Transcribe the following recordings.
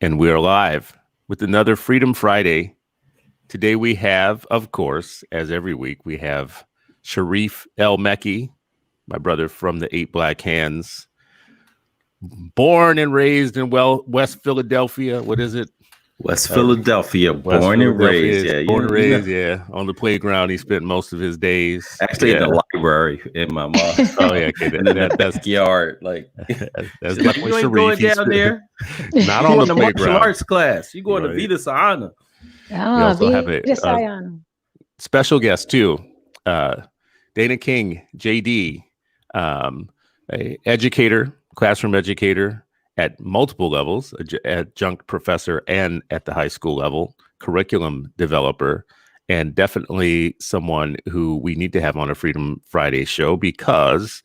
And we're live with another Freedom Friday. Today we have, of course, as every week, we have Shariff El-Mekki, my brother from the Eight Black Hands, born and raised in West Philadelphia. What is it? West Philadelphia, West born and Philadelphia raised. Yeah, born and raised. Yeah, on the playground, he spent most of his days. Actually, in the library in my mom. Oh yeah, okay. And in the backyard, like that's you definitely ain't Sharif. going down there. Not on the playground. playground. Martial arts class. You going Right. to Vita Sayana. We also have a special guest too, Dana King, JD, a educator, classroom educator at multiple levels, adjunct professor, and at the high school level, curriculum developer, and definitely someone who we need to have on a Freedom Friday show because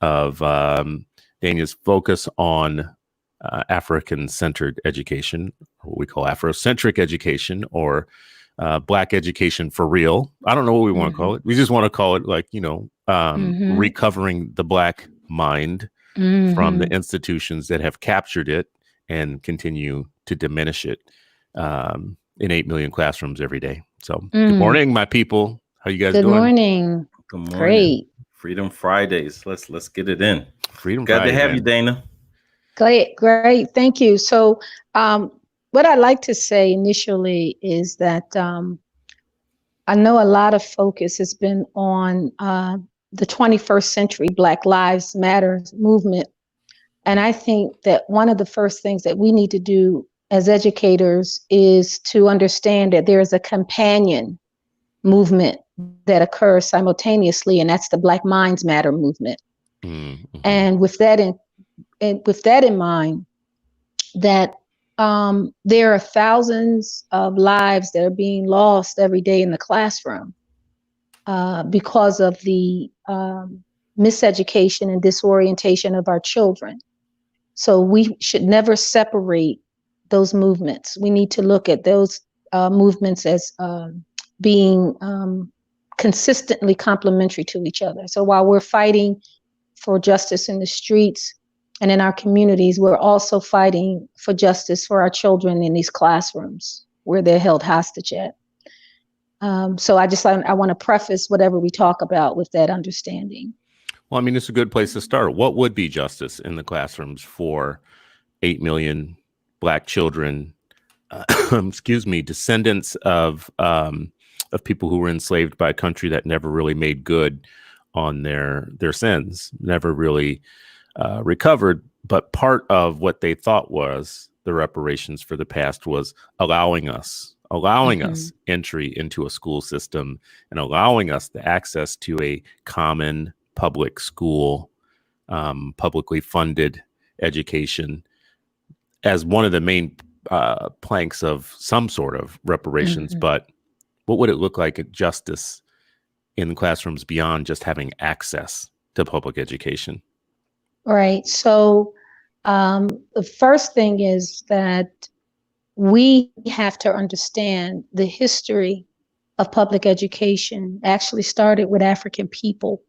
of Dana's focus on African-centered education, what we call Afrocentric education, or Black education for real. I don't know what we want to call it. We just want to call it recovering the Black mind from the institutions that have captured it and continue to diminish it in 8 million classrooms every day. So good morning, my people. How you guys doing? Good morning. Great. Freedom Fridays. Let's get it in. Freedom Glad Friday, to have man. you, Dana. Great. Thank you. So what I'd like to say initially is that I know a lot of focus has been on the 21st century Black Lives Matter movement. And I think that one of the first things that we need to do as educators is to understand that there is a companion movement that occurs simultaneously, and that's the Black Minds Matter movement. And with that in mind, that there are thousands of lives that are being lost every day in the classroom because of the miseducation and disorientation of our children. So we should never separate those movements. We need to look at those movements as being consistently complementary to each other. So while we're fighting for justice in the streets and in our communities, we're also fighting for justice for our children in these classrooms where they're held hostage at. So I want to preface whatever we talk about with that understanding. Well, I mean, it's a good place to start. What would be justice in the classrooms for 8 million Black children, descendants of people who were enslaved by a country that never really made good on their sins, never really recovered. But part of what they thought was the reparations for the past was allowing us entry into a school system and allowing us the access to a common public school, publicly funded education as one of the main planks of some sort of reparations. But what would it look like at justice in classrooms beyond just having access to public education? Right. So the first thing is that we have to understand the history of public education actually started with African people.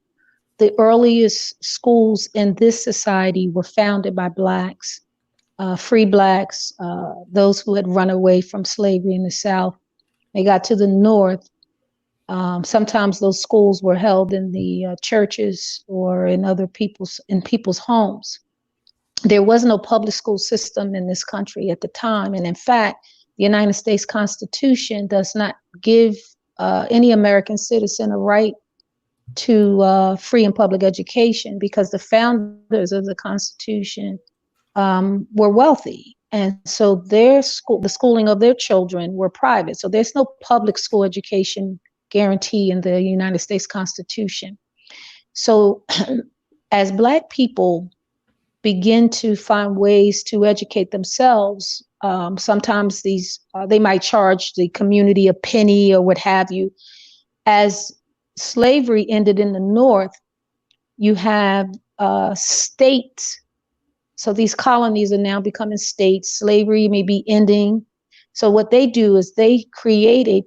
The earliest schools in this society were founded by Blacks, free Blacks, those who had run away from slavery in the South. They got to the North. Sometimes those schools were held in the churches or in people's homes. There was no public school system in this country at the time. And in fact, the United States Constitution does not give any American citizen a right to free and public education because the founders of the Constitution were wealthy. And so the schooling of their children were private. So there's no public school education guarantee in the United States Constitution. So as Black people begin to find ways to educate themselves, sometimes they might charge the community a penny or what have you. As slavery ended in the North, you have states. So these colonies are now becoming states. Slavery may be ending. So what they do is they create a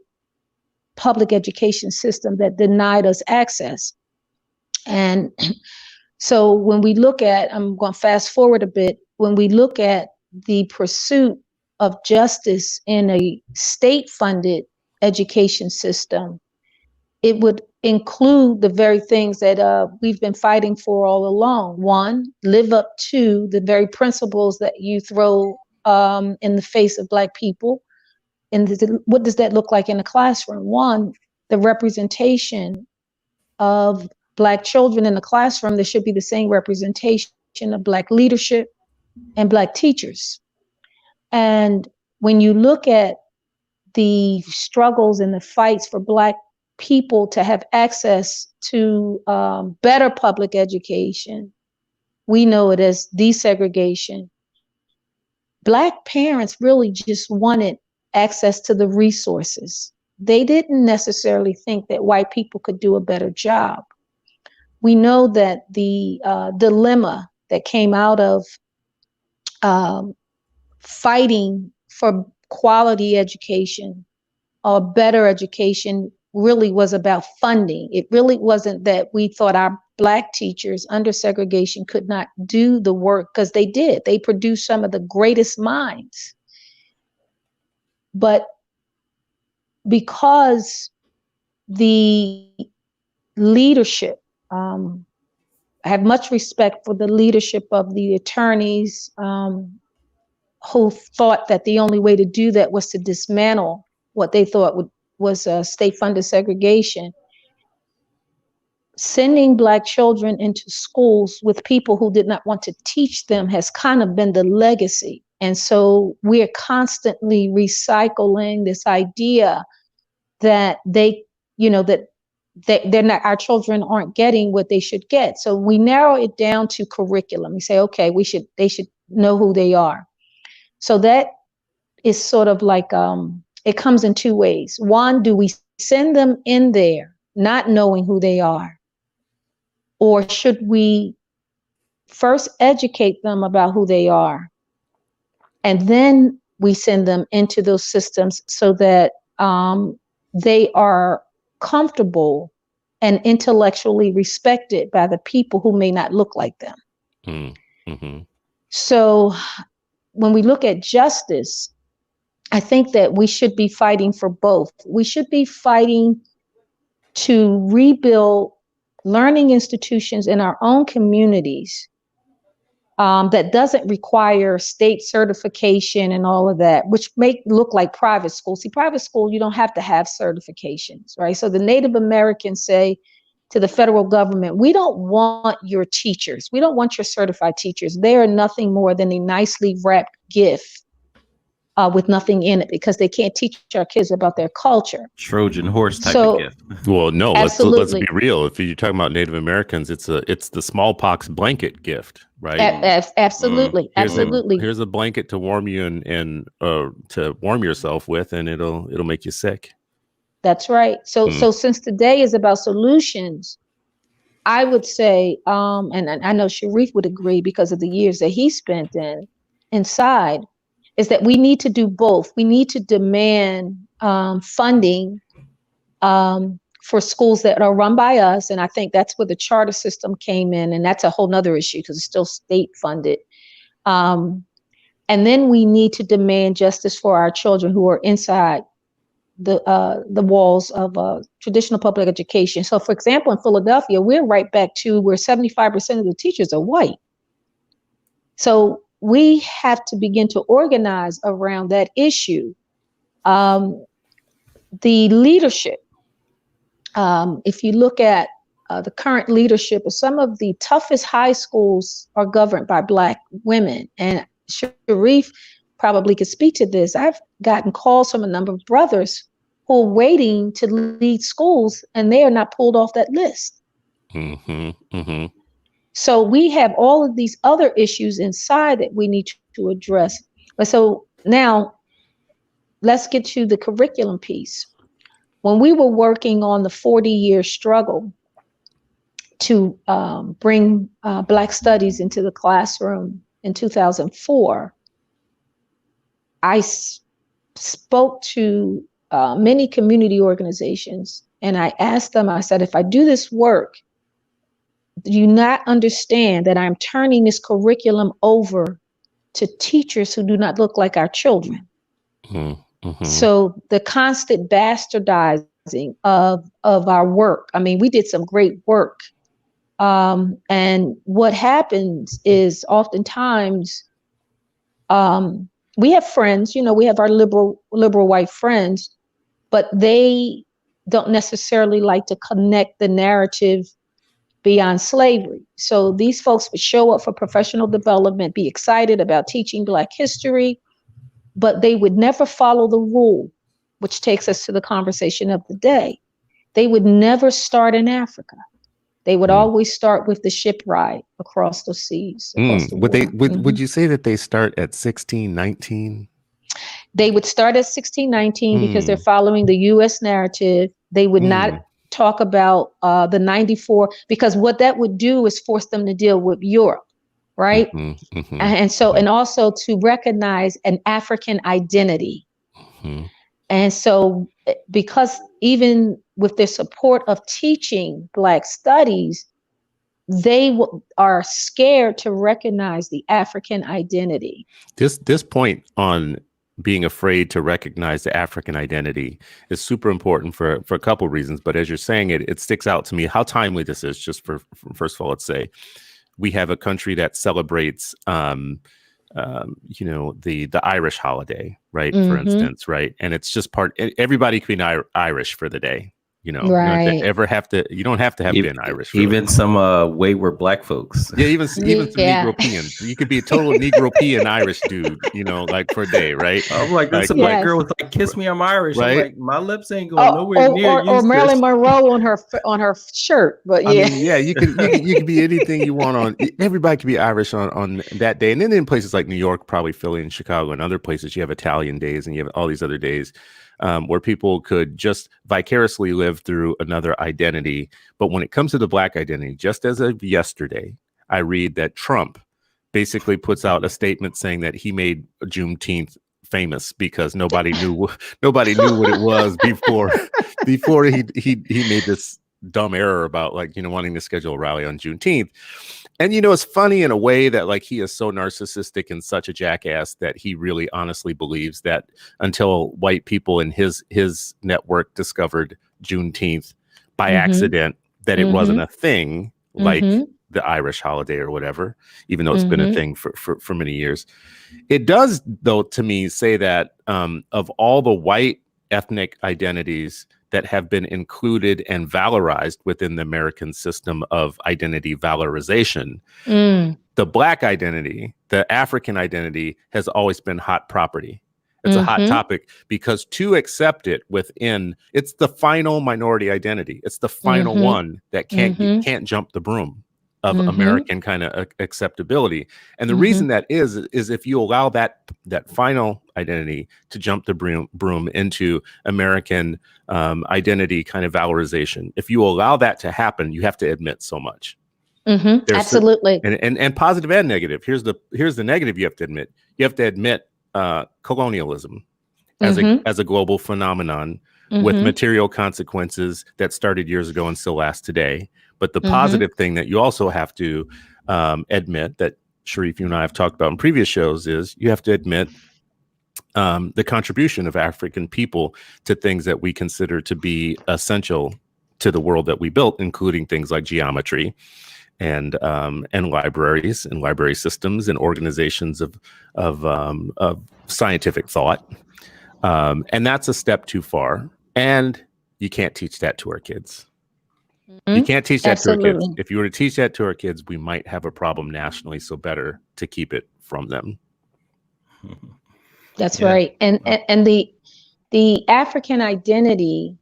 public education system that denied us access. And so when we look at, I'm going to fast forward a bit, when we look at the pursuit of justice in a state-funded education system, it would include the very things that we've been fighting for all along. One, live up to the very principles that you throw in the face of Black people. And what does that look like in a classroom? One, the representation of Black children in the classroom. There should be the same representation of Black leadership and Black teachers. And when you look at the struggles and the fights for Black people to have access to better public education, we know it as desegregation. Black parents really just wanted access to the resources. They didn't necessarily think that white people could do a better job. We know that the dilemma that came out of fighting for quality education or better education really was about funding. It really wasn't that we thought our Black teachers under segregation could not do the work, because they did. They produced some of the greatest minds. But because the leadership, I have much respect for the leadership of the attorneys who thought that the only way to do that was to dismantle what they thought was state-funded segregation. Sending Black children into schools with people who did not want to teach them has kind of been the legacy. And so we're constantly recycling this idea that they're not, our children aren't getting what they should get. So we narrow it down to curriculum. We say, okay, they should know who they are. So that is sort of like, it comes in two ways. One, do we send them in there not knowing who they are? Or should we first educate them about who they are, and then we send them into those systems so that they are comfortable and intellectually respected by the people who may not look like them? Mm-hmm. So when we look at justice, I think that we should be fighting for both. We should be fighting to rebuild learning institutions in our own communities that doesn't require state certification and all of that, which make look like private schools. See, private school, you don't have to have certifications, right? So the Native Americans say to the federal government, we don't want your teachers. We don't want your certified teachers. They are nothing more than a nicely wrapped gift with nothing in it, because they can't teach our kids about their culture. Trojan horse type of gift. Well, no, let's Absolutely. be real. If you're talking about Native Americans, it's the smallpox blanket gift, right? Absolutely. Absolutely. Here's a blanket to warm you and to warm yourself with, and it'll make you sick. That's right. So since today is about solutions, I would say, and I know Sharif would agree because of the years that he spent inside, is that we need to do both. We need to demand funding for schools that are run by us. And I think that's where the charter system came in. And that's a whole nother issue because it's still state funded. And then we need to demand justice for our children who are inside the walls of traditional public education. So, for example, in Philadelphia, we're right back to where 75% of the teachers are white. So we have to begin to organize around that issue. The leadership, if you look at the current leadership of some of the toughest high schools are governed by Black women. And Sharif probably could speak to this. I've gotten calls from a number of brothers who are waiting to lead schools, and they are not pulled off that list. Mm-hmm. Mm-hmm. So we have all of these other issues inside that we need to address. But so now let's get to the curriculum piece. When we were working on the 40-year struggle to bring Black studies into the classroom in 2004, I spoke to many community organizations, and I asked them, I said, if I do this work, do you not understand that I'm turning this curriculum over to teachers who do not look like our children? Mm-hmm. So the constant bastardizing of our work. I mean, we did some great work. And what happens is oftentimes we have friends, we have our liberal white friends, but they don't necessarily like to connect the narrative beyond slavery. So these folks would show up for professional development, be excited about teaching Black history, but they would never follow the rule, which takes us to the conversation of the day. They would never start in Africa. They would always start with the ship ride across the seas, across the water. Would you say that they start at 1619? They would start at 1619 because they're following the U.S. narrative. They would not talk about the 94, because what that would do is force them to deal with Europe, right? And so, and also to recognize an African identity. And so, because even with their support of teaching Black studies, they are scared to recognize the African identity. This point on being afraid to recognize the African identity is super important for a couple of reasons. But as you're saying it, it sticks out to me how timely this is. Just for first of all, let's say we have a country that celebrates, the Irish holiday, right? For instance, right? And it's just everybody can be Irish for the day. Right. You don't have to have been Irish. Even some wayward Black folks. Yeah, even some Negropeans. You could be a total Negropean Irish dude, like for a day, right? I'm like, this a Black girl was like, "Kiss me, I'm Irish." Right? I'm like, my lips ain't going nowhere near. Or Marilyn Monroe on her shirt, but yeah. I mean, yeah, you can be anything you want on. Everybody can be Irish on that day, and then in places like New York, probably Philly and Chicago, and other places, you have Italian days, and you have all these other days. Where people could just vicariously live through another identity. But when it comes to the Black identity, just as of yesterday, I read that Trump basically puts out a statement saying that he made Juneteenth famous because nobody knew what it was before he made this dumb error about wanting to schedule a rally on Juneteenth. And, it's funny in a way that he is so narcissistic and such a jackass that he really honestly believes that until white people in his network discovered Juneteenth by accident, that it wasn't a thing like the Irish holiday or whatever, even though it's been a thing for many years. It does, though, to me, say that of all the white ethnic identities that have been included and valorized within the American system of identity valorization, the Black identity, the African identity, has always been hot property. It's a hot topic because to accept it it's the final minority identity. It's the final one that can't jump the broom of American kind of acceptability. And the reason that is if you allow that final identity to jump the broom into American identity kind of valorization, if you allow that to happen, you have to admit so much. Absolutely. And positive and negative. Here's the negative you have to admit. You have to admit colonialism as a global phenomenon with material consequences that started years ago and still last today. But the positive thing that you also have to admit, that Shariff, you and I have talked about in previous shows, is you have to admit the contribution of African people to things that we consider to be essential to the world that we built, including things like geometry and libraries and library systems and organizations of scientific thought. And that's a step too far. And you can't teach that to our kids. You can't teach that to our kids. If you were to teach that to our kids, we might have a problem nationally. So better to keep it from them. That's right. And the African identity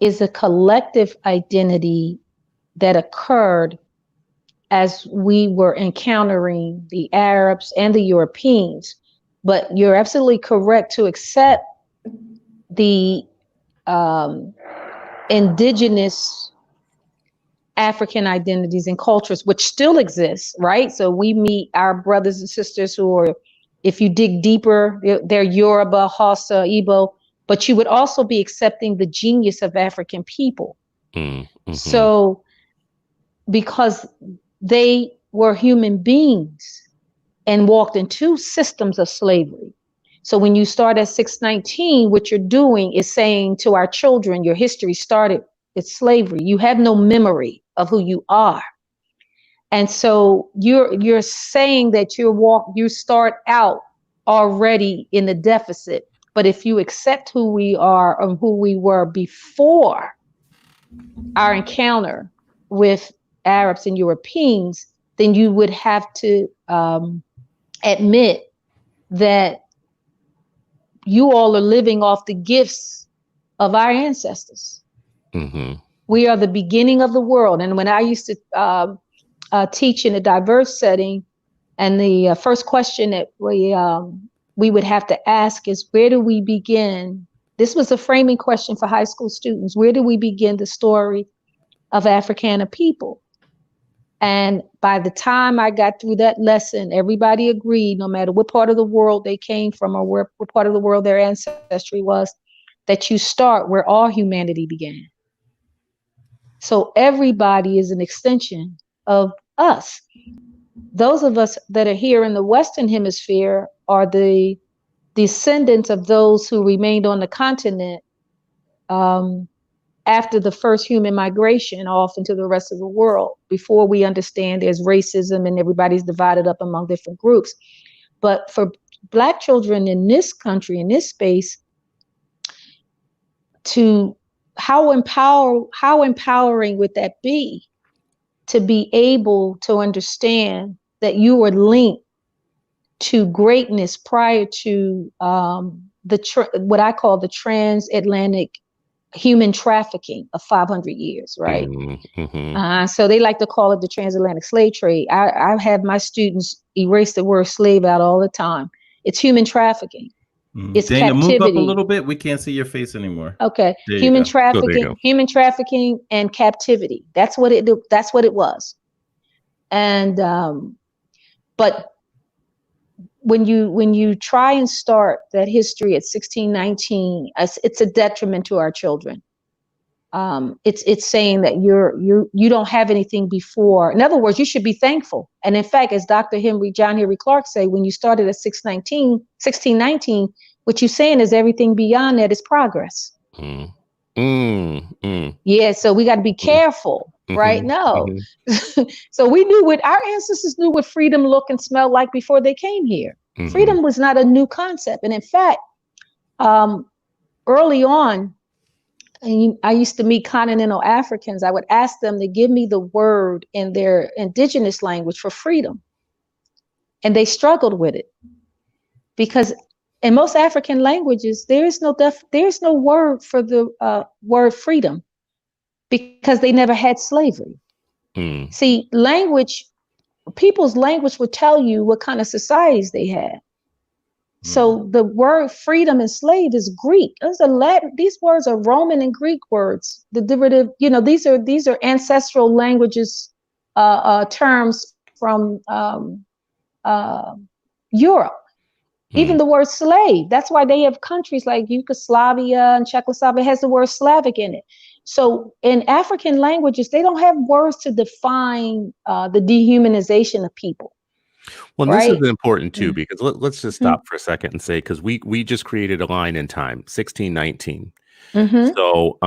is a collective identity that occurred as we were encountering the Arabs and the Europeans. But you're absolutely correct to accept the indigenous African identities and cultures, which still exist, right? So we meet our brothers and sisters who are, if you dig deeper, they're Yoruba, Hausa, Igbo, but you would also be accepting the genius of African people. So because they were human beings and walked into systems of slavery. So when you start at 619, what you're doing is saying to our children, your history started with slavery. You have no memory of who you are. And so you're saying that you start out already in the deficit. But if you accept who we are and who we were before our encounter with Arabs and Europeans, then you would have to admit that you all are living off the gifts of our ancestors. Mm-hmm. We are the beginning of the world. And when I used to teach in a diverse setting, and the first question that we would have to ask is, where do we begin? This was a framing question for high school students. Where do we begin the story of Africana people? And by the time I got through that lesson, everybody agreed, no matter what part of the world they came from or what part of the world their ancestry was, that you start where all humanity began. So everybody is an extension of us. Those of us that are here in the Western Hemisphere are the descendants of those who remained on the continent after the first human migration off into the rest of the world, before we understand there's racism and everybody's divided up among different groups. But for Black children in this country, in this space, how empowering would that be, to be able to understand that you were linked to greatness prior to what I call the transatlantic human trafficking of 500 years, right? Mm-hmm. So they like to call it the transatlantic slave trade. I have my students erase the word slave out all the time. It's human trafficking. It's Dana, captivity. move up a little bit. We can't see your face anymore. Okay. There Human you trafficking, human trafficking and captivity. That's what it was. And but when you try and start that history at 1619, it's a detriment to our children. It's saying that you don't have anything before. In other words, you should be thankful. And in fact, as John Henry Clark say, when you started at 1619, what you're saying is everything beyond that is progress. Yeah, so we got to be careful, right? No. So we knew our ancestors knew what freedom looked and smelled like before they came here. Freedom was not a new concept. And in fact, early on, I used to meet continental Africans. I would ask them to give me the word in their indigenous language for freedom. And they struggled with it, because in most African languages, there is no word for the word freedom, because they never had slavery. See, people's language would tell you what kind of societies they had. So the word freedom and slave is Greek. These words are Roman and Greek words. The derivative, these are ancestral languages, terms from Europe. Even the word slave. That's why they have countries like Yugoslavia and Czechoslovakia has the word Slavic in it. So in African languages, they don't have words to define the dehumanization of people. Well, right? This is important too, because let's just stop for a second and say, because we just created a line in time, 1619. So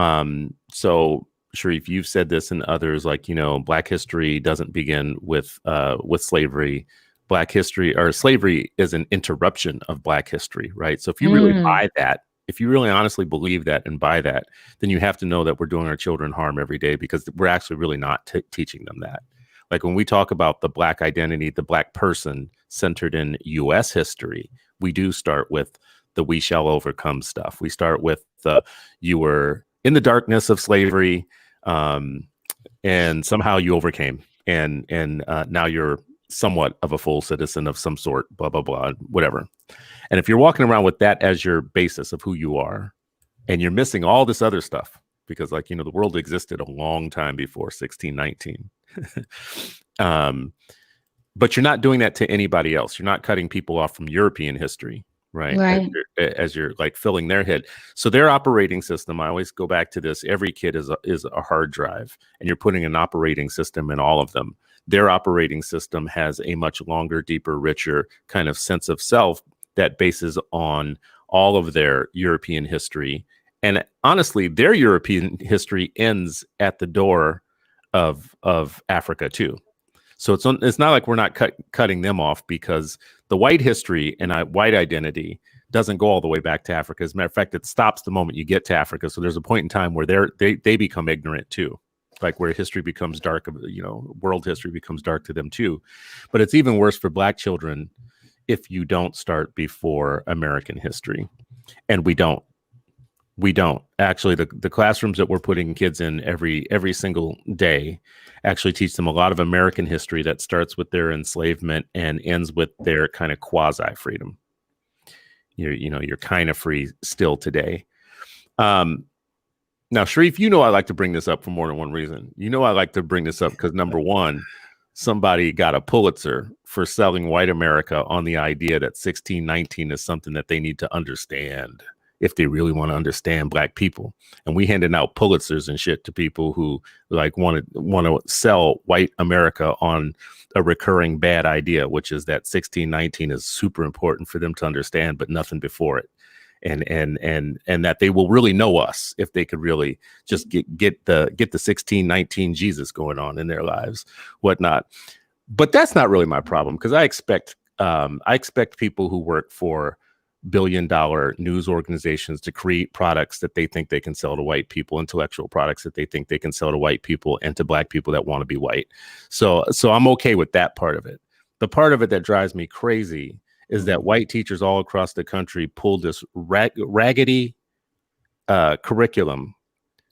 Shariff, you've said this, and others, like, Black history doesn't begin with slavery. Black history, or slavery, is an interruption of Black history, right? So if you really buy that, if you really honestly believe that and buy that, then you have to know that we're doing our children harm every day, because we're actually really not teaching them that. Like when we talk about the Black identity, the Black person centered in U.S. history, we do start with the "we shall overcome" stuff. We start with you were in the darkness of slavery, and somehow you overcame, and now you're somewhat of a full citizen of some sort, blah, blah, blah, whatever. And if you're walking around with that as your basis of who you are, and you're missing all this other stuff, because the world existed a long time before 1619. But you're not doing that to anybody else. You're not cutting people off from European history, right? As you're like filling their head. So their operating system, I always go back to this, every kid is a hard drive, and you're putting an operating system in all of them. Their operating system has a much longer, deeper, richer kind of sense of self that bases on all of their European history. And honestly, their European history ends at the door of Africa too. So it's not like we're not cutting them off, because the white history and white identity doesn't go all the way back to Africa. As a matter of fact, it stops the moment you get to Africa. So there's a point in time where they become ignorant too, like where history becomes dark. World history becomes dark to them too. But it's even worse for Black children if you don't start before American history, and we don't. Actually, the classrooms that we're putting kids in every single day actually teach them a lot of American history that starts with their enslavement and ends with their kind of quasi freedom. You're kind of free still today. Now, Shariff, I like to bring this up for more than one reason. I like to bring this up because, number one, somebody got a Pulitzer for selling white America on the idea that 1619 is something that they need to understand if they really want to understand Black people. And we handing out Pulitzers and shit to people who like want to sell white America on a recurring bad idea, which is that 1619 is super important for them to understand, but nothing before it. And that they will really know us if they could really just get the 1619 Jesus going on in their lives, whatnot. But that's not really my problem, because I expect people who work for billion-dollar news organizations to create products that they think they can sell to white people, intellectual products that they think they can sell to white people and to Black people that want to be white. So I'm okay with that part of it. The part of it that drives me crazy is that white teachers all across the country pulled this raggedy curriculum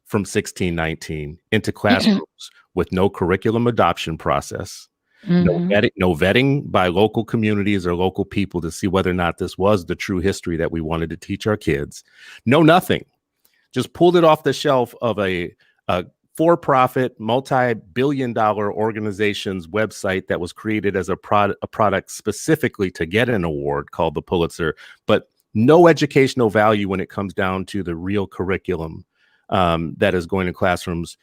from 1619 into classrooms with no curriculum adoption process. Mm-hmm. No vetting by local communities or local people to see whether or not this was the true history that we wanted to teach our kids. No, nothing. Just pulled it off the shelf of a for-profit, multi-billion-dollar organization's website that was created as a product specifically to get an award called the Pulitzer, but no educational value when it comes down to the real curriculum that is going to classrooms,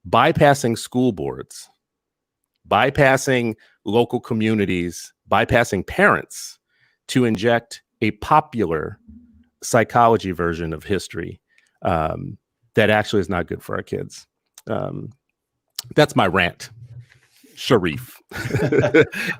bypassing school boards, bypassing local communities, bypassing parents to inject a popular psychology version of history that actually is not good for our kids. That's my rant, Shariff.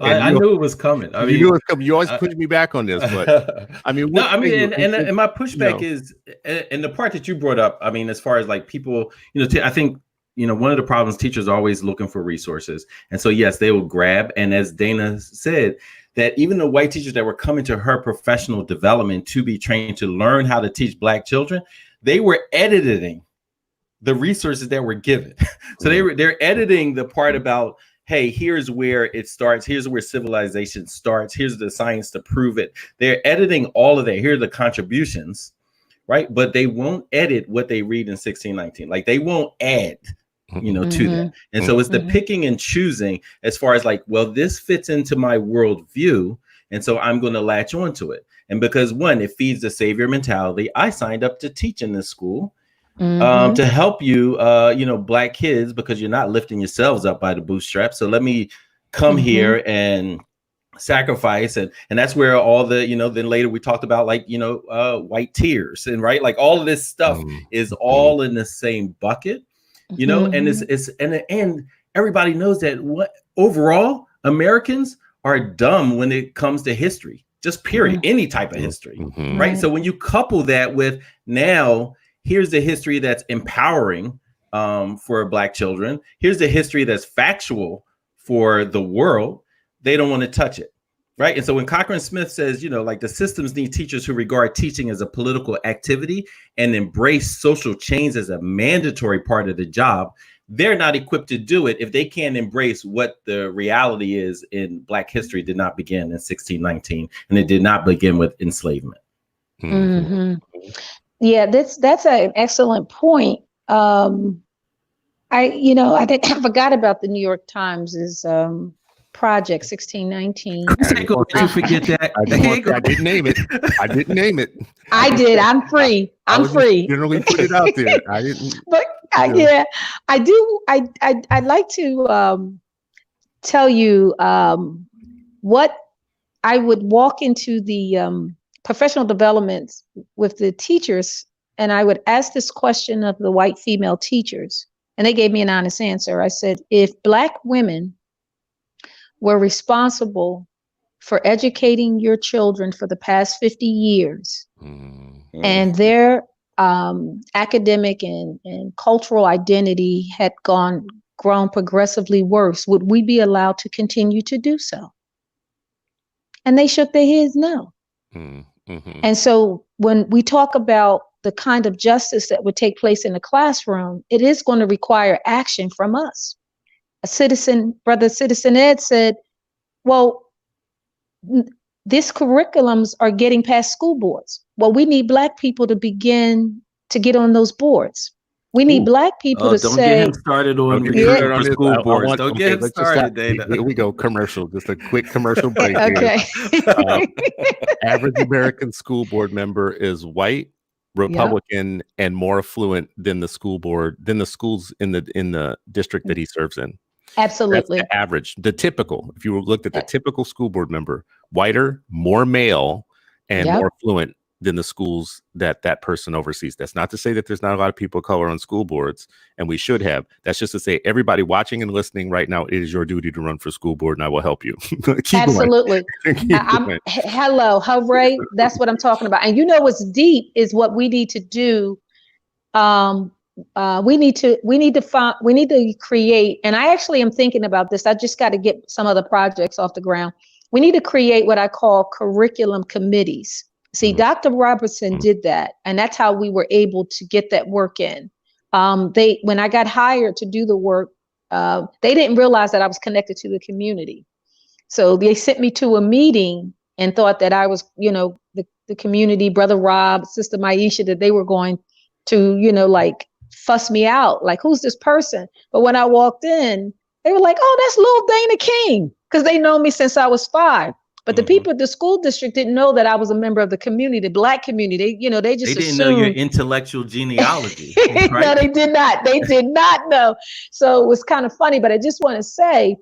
I knew it was coming. I mean, you knew it was coming. You always push me back on this, but I mean, and my pushback is, and the part that you brought up. I mean, as far as like people, I think. One of the problems, teachers are always looking for resources. And so, yes, they will grab. And as Dana said, that even the white teachers that were coming to her professional development to be trained to learn how to teach Black children, they were editing the resources that were given. So they're editing the part about, hey, here's where it starts. Here's where civilization starts. Here's the science to prove it. They're editing all of that. Here are the contributions, right? But they won't edit what they read in 1619. Like they won't add to that. And so it's the picking and choosing as far as like, well, this fits into my worldview. And so I'm going to latch onto it. And because one, it feeds the savior mentality. I signed up to teach in this school to help you, Black kids, because you're not lifting yourselves up by the bootstraps. So let me come here and sacrifice. And that's where all the, then later we talked about like, white tears and right. Like all of this stuff is all in the same bucket. And and everybody knows that overall Americans are dumb when it comes to history, just period, any type of history, right? So when you couple that with now, here's the history that's empowering for Black children. Here's the history that's factual for the world. They don't want to touch it. Right. And so when Cochran Smith says, like the systems need teachers who regard teaching as a political activity and embrace social change as a mandatory part of the job, they're not equipped to do it if they can't embrace what the reality is in Black history did not begin in 1619 and it did not begin with enslavement. Yeah, that's an excellent point. I forgot about the New York Times' Project 1619. You forget that. I didn't name it. I did. I'm free. I'm free. Generally put it out there. I didn't. But I do. I'd like to tell you what I would walk into the professional developments with the teachers, and I would ask this question of the white female teachers, and they gave me an honest answer. I said, if Black women were responsible for educating your children for the past 50 years, and their academic and cultural identity had grown progressively worse, would we be allowed to continue to do so? And they shook their heads no. Mm-hmm. And so when we talk about the kind of justice that would take place in the classroom, it is going to require action from us. Brother Citizen Ed said, well, these curriculums are getting past school boards. Well, we need Black people to begin to get on those boards. We need Black people to don't say. Get him started on recruiting for school boards. Don't get him started, Dana. Here we go. Commercial. Just a quick commercial break. Okay. Average American school board member is white, Republican, and more affluent than the schools in the district that he serves in. Absolutely. That's the average. The typical, if you looked at the typical school board member, whiter, more male, and more affluent than the schools that person oversees. That's not to say that there's not a lot of people of color on school boards, and we should have. That's just to say, everybody watching and listening right now, it is your duty to run for school board, and I will help you. Absolutely. Hello, hooray. That's what I'm talking about. And you know what's deep is what we need to do. We need to create, and I actually am thinking about this. I just got to get some of the projects off the ground. We need to create what I call curriculum committees. See, Dr. Robertson did that, and that's how we were able to get that work in. When I got hired to do the work, they didn't realize that I was connected to the community. So they sent me to a meeting and thought that I was, the community, Brother Rob, Sister Maisha, that they were going to, fuss me out. Like, who's this person? But when I walked in, they were like, oh, that's little Dana King, because they know me since I was 5. But the people at the school district didn't know that I was a member of the community, the Black community. They just didn't know your intellectual genealogy. Right? No, they did not. They did not know. So it was kind of funny. But I just want to say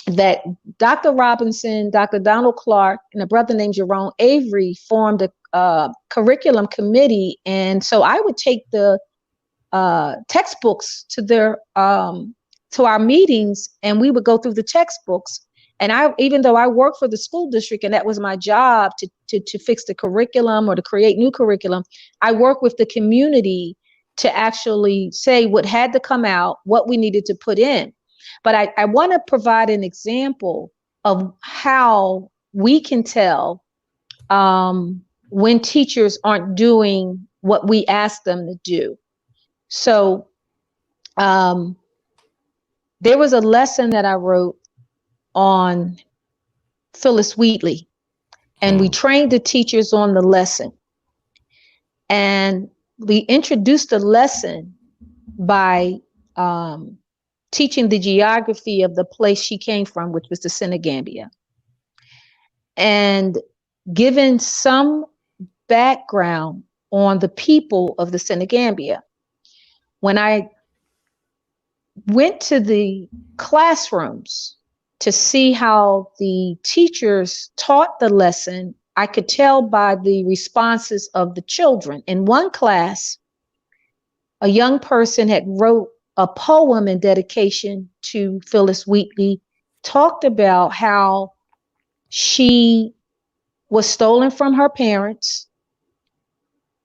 that Dr. Robinson, Dr. Donald Clark, and a brother named Jerome Avery formed a curriculum committee. And so I would take the textbooks to our meetings, and we would go through the textbooks. And even though I worked for the school district and that was my job to fix the curriculum or to create new curriculum, I worked with the community to actually say what had to come out, what we needed to put in. But I want to provide an example of how we can tell when teachers aren't doing what we ask them to do. So there was a lesson that I wrote on Phyllis Wheatley, and we trained the teachers on the lesson. And we introduced the lesson by teaching the geography of the place she came from, which was the Senegambia, and given some background on the people of the Senegambia. When I went to the classrooms to see how the teachers taught the lesson, I could tell by the responses of the children. In one class, a young person had wrote a poem in dedication to Phyllis Wheatley, talked about how she was stolen from her parents.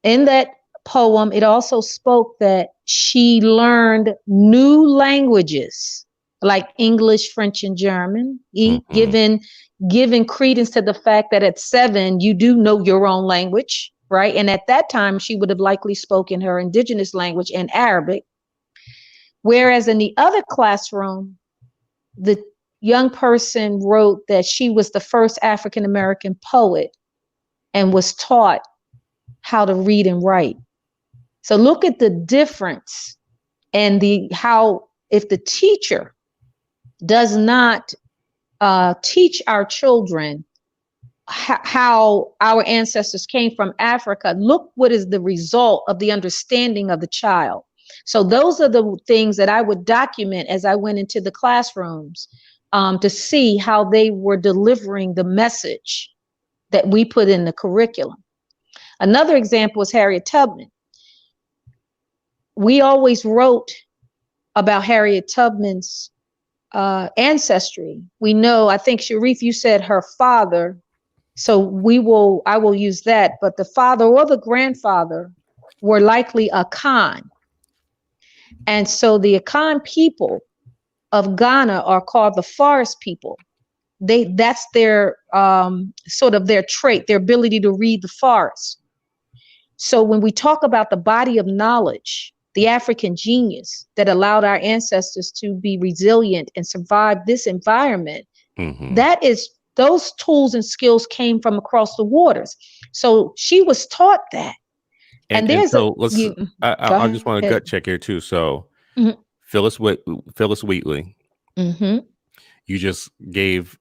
In that poem, it also spoke that she learned new languages like English, French, and German, giving credence to the fact that at 7, you do know your own language, right? And at that time, she would have likely spoken her indigenous language and Arabic. Whereas in the other classroom, the young person wrote that she was the first African-American poet and was taught how to read and write. So look at the difference and how if the teacher does not teach our children how our ancestors came from Africa, look what is the result of the understanding of the child. So those are the things that I would document as I went into the classrooms to see how they were delivering the message that we put in the curriculum. Another example is Harriet Tubman. We always wrote about Harriet Tubman's ancestry. We know, I think, Sharif, you said her father. So I will use that, but the father or the grandfather were likely Akan. And so the Akan people of Ghana are called the forest people. That's their sort of their trait, their ability to read the forest. So when we talk about the body of knowledge, the African genius that allowed our ancestors to be resilient and survive this environment, that is, those tools and skills came from across the waters. So she was taught that. And there's I just want to gut check here too. So Phyllis Wheatley, you just gave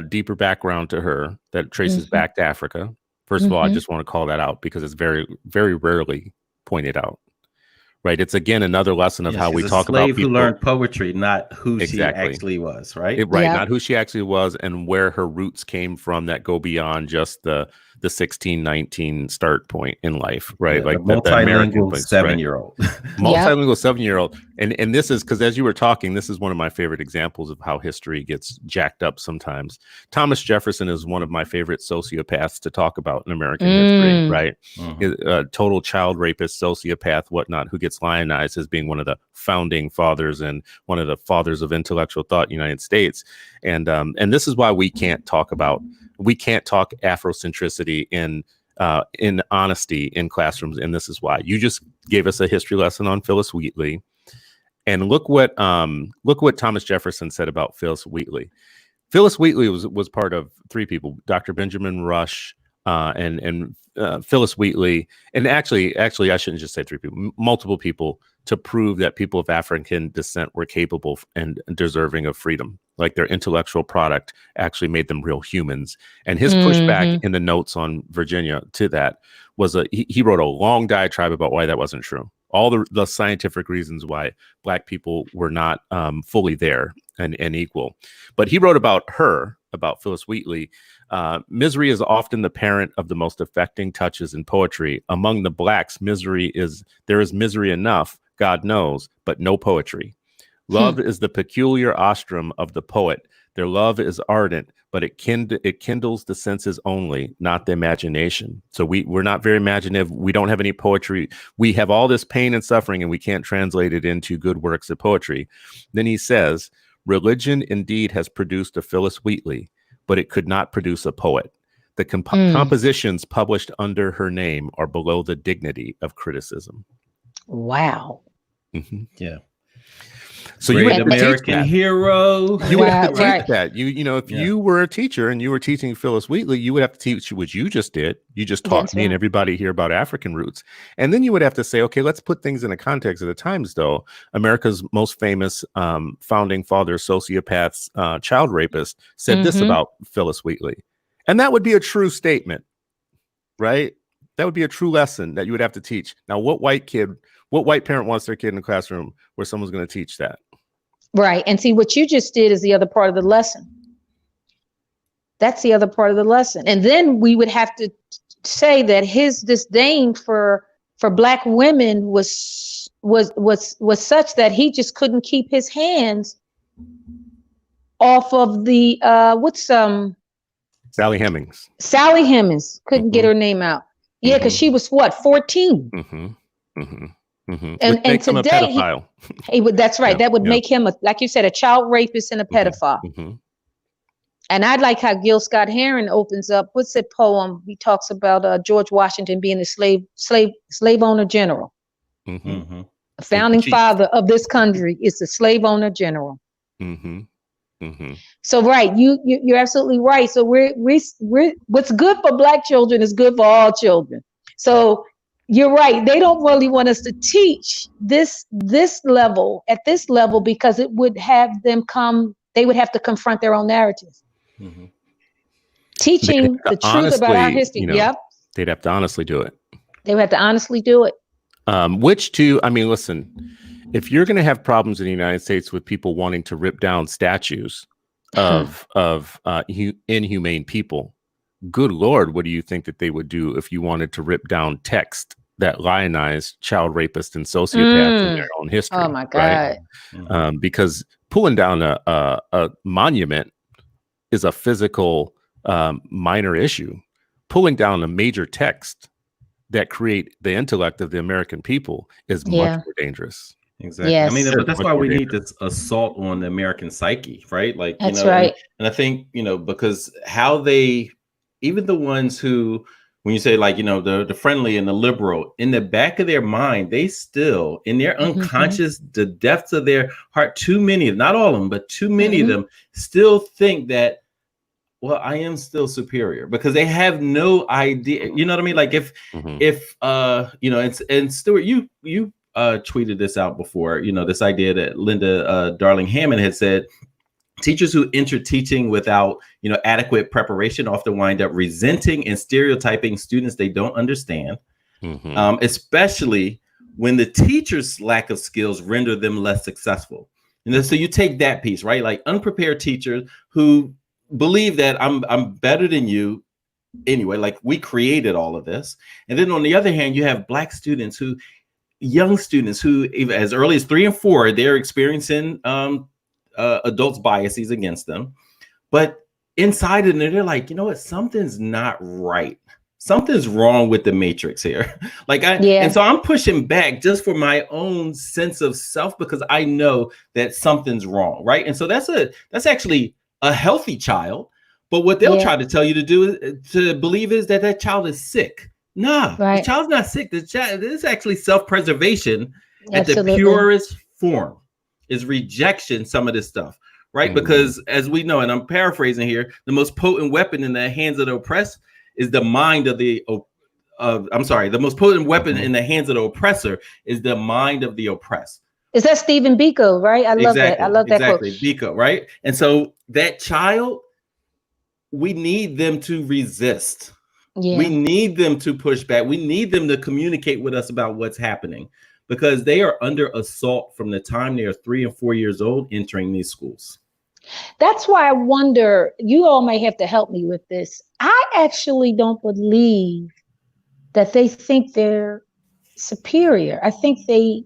deeper background to her that traces back to Africa. First of all, I just want to call that out because it's very, very rarely pointed out. Right. It's again another lesson of how we talk about people who learned poetry, not who she actually was. Right. Not who she actually was and where her roots came from that go beyond just the 16-19 start point in life. Right. Like the multilingual 7-year-old. Multilingual 7-year-old. And this is because as you were talking, this is one of my favorite examples of how history gets jacked up sometimes. Thomas Jefferson is one of my favorite sociopaths to talk about in American history. Right. A total child rapist, sociopath, whatnot, who gets lionized as being one of the founding fathers and one of the fathers of intellectual thought in the United States. And this is why we can't talk Afrocentricity in honesty in classrooms. And this is why. You just gave us a history lesson on Phyllis Wheatley. And look what Thomas Jefferson said about Phyllis Wheatley. Phyllis Wheatley was part of three people: Dr. Benjamin Rush, and Phyllis Wheatley, and actually I shouldn't just say three people, multiple people, to prove that people of African descent were capable and deserving of freedom. Like their intellectual product actually made them real humans. And his pushback in the notes on Virginia to that was he wrote a long diatribe about why that wasn't true. All the scientific reasons why Black people were not fully there and equal. But he wrote about Phyllis Wheatley. Misery is often the parent of the most affecting touches in poetry. Among the Blacks, there is misery enough, God knows, but no poetry. Love is the peculiar ostrom of the poet. Their love is ardent, but it kindles the senses only, not the imagination. So we're not very imaginative. We don't have any poetry. We have all this pain and suffering, and we can't translate it into good works of poetry. Then he says, religion indeed has produced a Phyllis Wheatley, but it could not produce a poet. The compositions published under her name are below the dignity of criticism. Wow. Yeah. So you would American hero. You would have to teach that. If you were a teacher and you were teaching Phyllis Wheatley, you would have to teach what you just did. You just taught me and everybody here about African roots. And then you would have to say, okay, let's put things in the context of the times, though. America's most famous founding father, sociopath, child rapist, said this about Phyllis Wheatley. And that would be a true statement, right? That would be a true lesson that you would have to teach. Now, what white parent wants their kid in the classroom where someone's going to teach that? Right. And see, what you just did is the other part of the lesson. That's the other part of the lesson. And then we would have to say that his disdain for Black women was such that he just couldn't keep his hands off of the Sally Hemings. Sally Hemings couldn't get her name out. Yeah, because she was 14. And today, that's right. That would make him, like you said, a child rapist and a pedophile. And I like how Gil Scott Heron opens up. What's that poem? He talks about George Washington being a slave owner general. The founding father of this country is the slave owner general. So right, you're absolutely right. So we're what's good for Black children is good for all children. So you're right. They don't really want us to teach this level at this level because it would have them they would have to confront their own narrative. Teaching the truth about our history. They'd have to honestly do it. They would have to honestly do it. Listen, if you're going to have problems in the United States with people wanting to rip down statues of inhumane people, good Lord, what do you think that they would do if you wanted to rip down text that lionized child rapists and sociopaths in their own history? Oh my right? God. Because pulling down a monument is a physical minor issue. Pulling down a major text that create the intellect of the American people is much more dangerous. Exactly. Yes. I mean, but that's Much why more we need dangerous. this assault on the American psyche, right? Like, you That's know, right. and I think, you know, because how they, even the ones who, when you say like, you know, the friendly and the liberal, in the back of their mind, they still, in their unconscious, the depths of their heart, too many, not all of them, but too many of them still think that, well, I am still superior, because they have no idea. You know what I mean? Like if you know, and Stuart, you tweeted this out before, you know, this idea that Linda Darling Hammond had said, teachers who enter teaching without, you know, adequate preparation often wind up resenting and stereotyping students they don't understand, especially when the teacher's lack of skills render them less successful. And then, so you take that piece, right? Like unprepared teachers who believe that I'm better than you anyway, like we created all of this. And then on the other hand, you have Black students who, young students who, even as early as 3 and 4, they're experiencing adults' biases against them. But inside of them, they're like, you know what? Something's not right. Something's wrong with the matrix here. And so I'm pushing back just for my own sense of self, because I know that something's wrong, right? And so that's actually a healthy child. But what they'll try to tell you to do is to believe is that child is sick. Nah, the child's not sick. This is actually self-preservation at the purest form, is rejection, some of this stuff, right? Because as we know, and I'm paraphrasing here, the most potent weapon in the hands of the oppressed is the mind of the the most potent weapon in the hands of the oppressor is the mind of the oppressed. Is that Stephen Biko, right? I love that. I love that quote. Biko, right? And so that child, we need them to resist. We need them to push back. We need them to communicate with us about what's happening, because they are under assault from the time they are 3 and 4 years old entering these schools. That's why I wonder, you all may have to help me with this. I actually don't believe that they think they're superior. I think they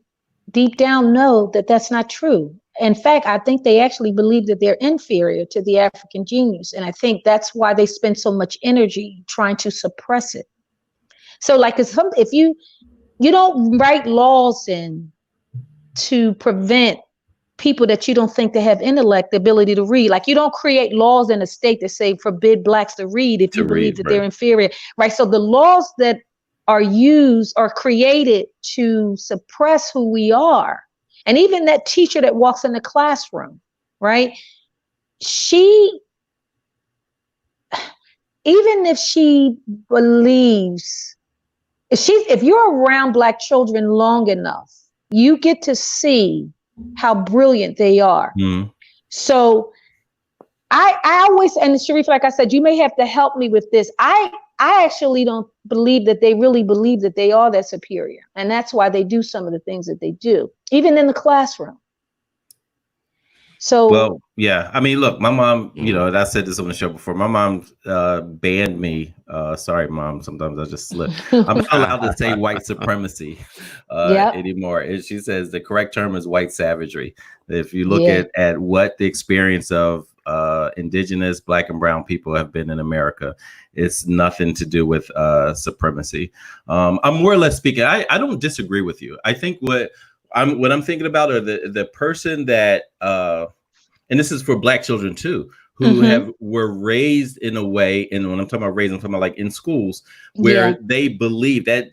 deep down know that that's not true. In fact, I think they actually believe that they're inferior to the African genius. And I think that's why they spend so much energy trying to suppress it. So like if you don't write laws in to prevent people that you don't think they have intellect, the ability to read. Like you don't create laws in a state that say forbid Blacks to read if you believe that they're inferior, right? So the laws that are used are created to suppress who we are. And even that teacher that walks in the classroom, right? Even if she believes, if you're around Black children long enough, you get to see how brilliant they are. So I always, and Shariff, like I said, you may have to help me with this. I actually don't believe that they really believe that they are that superior. And that's why they do some of the things that they do, even in the classroom. So, well, yeah, I mean, look, my mom, you know, and I said this on the show before, my mom banned me. Sorry, Mom, sometimes I just slip. I'm not allowed to say white supremacy anymore. And she says the correct term is white savagery. If you look at what the experience of indigenous Black and brown people have been in America, it's nothing to do with supremacy. I'm more or less speaking. I don't disagree with you. I think what I'm thinking about are the person that and this is for Black children too, who were raised in a way, and when I'm talking about raised, I'm talking about like in schools where they believe that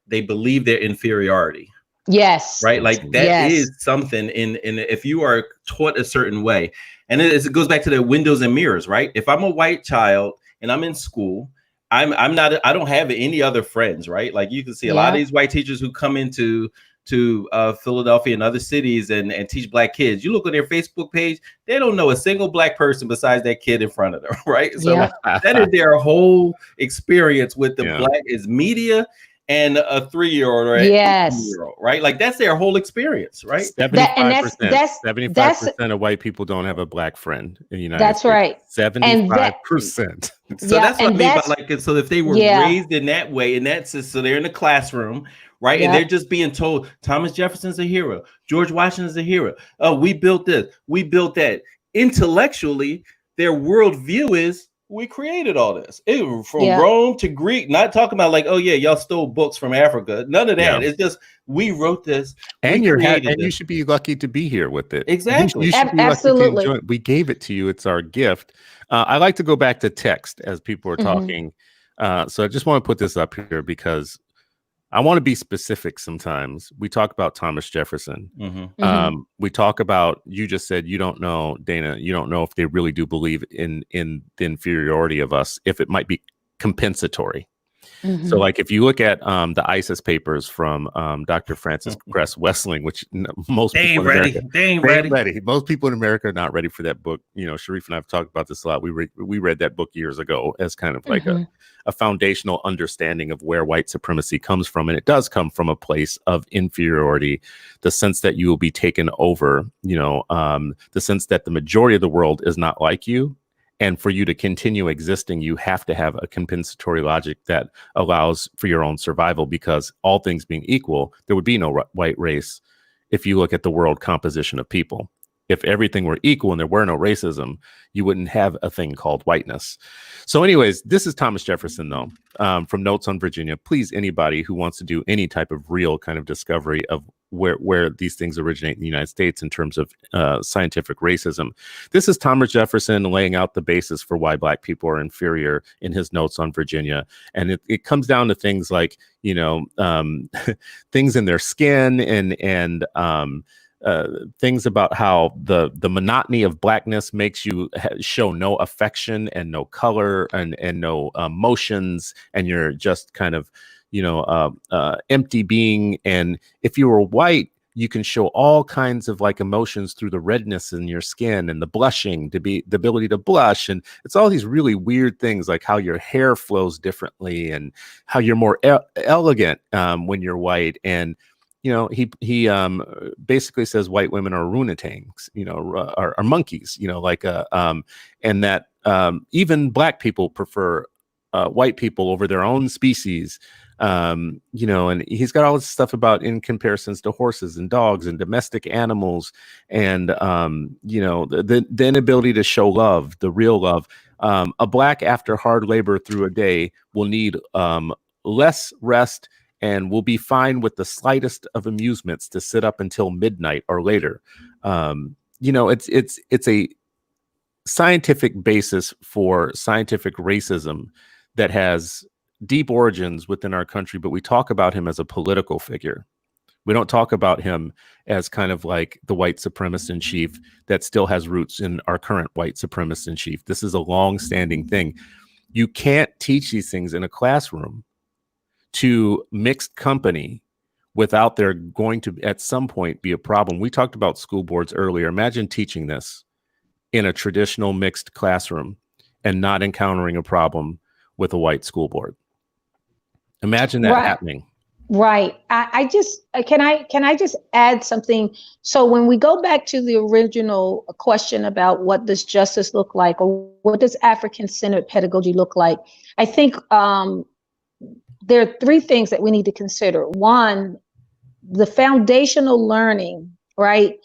they believe their inferiority. Yes. Right. Like that is something in if you are taught a certain way, and it goes back to the windows and mirrors, right? If I'm a white child and I'm in school, I don't have any other friends, right? Like you can see a lot of these white teachers who come into Philadelphia and other cities and teach Black kids. You look on their Facebook page, they don't know a single Black person besides that kid in front of them, right? So that is their whole experience with the Black is media and a 3-year-old or an 18-year-old, right? Like that's their whole experience, right? 75% of white people don't have a black friend in the United States. Right. 75%. So that's what I mean by like, so if they were raised in that way, and that's so they're in the classroom, right? And they're just being told Thomas Jefferson's a hero, George Washington's a hero. Oh, we built this, we built that. Intellectually, their worldview is we created all this. From Rome to Greek, not talking about like, oh yeah, y'all stole books from Africa. None of that. It's just we wrote this. And you should be lucky to be here with it. Exactly. You should be lucky to enjoy it. We gave it to you. It's our gift. I like to go back to text as people are talking. So I just want to put this up here because I want to be specific sometimes. We talk about Thomas Jefferson. We talk about, you just said you don't know, Dana, you don't know if they really do believe in the inferiority of us, if it might be compensatory. So like if you look at the ISIS papers from Dr. Francis Cress Wessling, which most people ain't ready. Most people in America are not ready for that book. You know, Shariff and I have talked about this a lot. We read that book years ago as kind of like a foundational understanding of where white supremacy comes from. And it does come from a place of inferiority, the sense that you will be taken over, you know, the sense that the majority of the world is not like you. And for you to continue existing, you have to have a compensatory logic that allows for your own survival, because all things being equal, there would be no white race if you look at the world composition of people. If everything were equal and there were no racism, you wouldn't have a thing called whiteness. So anyways, this is Thomas Jefferson, though, from Notes on Virginia. Please, anybody who wants to do any type of real kind of discovery of where these things originate in the United States in terms of scientific racism. This is Thomas Jefferson laying out the basis for why black people are inferior in his Notes on Virginia. And it comes down to things like, you know, things in their skin and things about how the monotony of blackness makes you show no affection and no color and no emotions, and you're just kind of, you know, empty being. And if you were white, you can show all kinds of like emotions through the redness in your skin and the blushing, the ability to blush. And it's all these really weird things, like how your hair flows differently and how you're more elegant when you're white. And you know, he basically says white women are orangutans, you know, are monkeys, you know, like and that even black people prefer white people over their own species, you know. And he's got all this stuff about in comparisons to horses and dogs and domestic animals, and you know, the inability to show love, the real love. A black after hard labor through a day will need less rest and will be fine with the slightest of amusements to sit up until midnight or later. You know, it's a scientific basis for scientific racism that has deep origins within our country, but we talk about him as a political figure. We don't talk about him as kind of like the white supremacist in chief that still has roots in our current white supremacist in chief. This is a long-standing thing. You can't teach these things in a classroom to mixed company without there going to at some point be a problem. We talked about school boards earlier. Imagine teaching this in a traditional mixed classroom and not encountering a problem with a white school board. Imagine that happening. Right. I just can I just add something? So when we go back to the original question about what does justice look like, or what does African-centered pedagogy look like, I think there are three things that we need to consider. One, the foundational learning, right,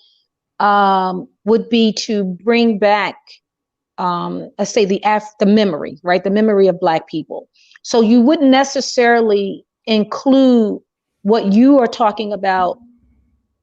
would be to bring back, let's say the memory, right, the memory of Black people. So you wouldn't necessarily include what you are talking about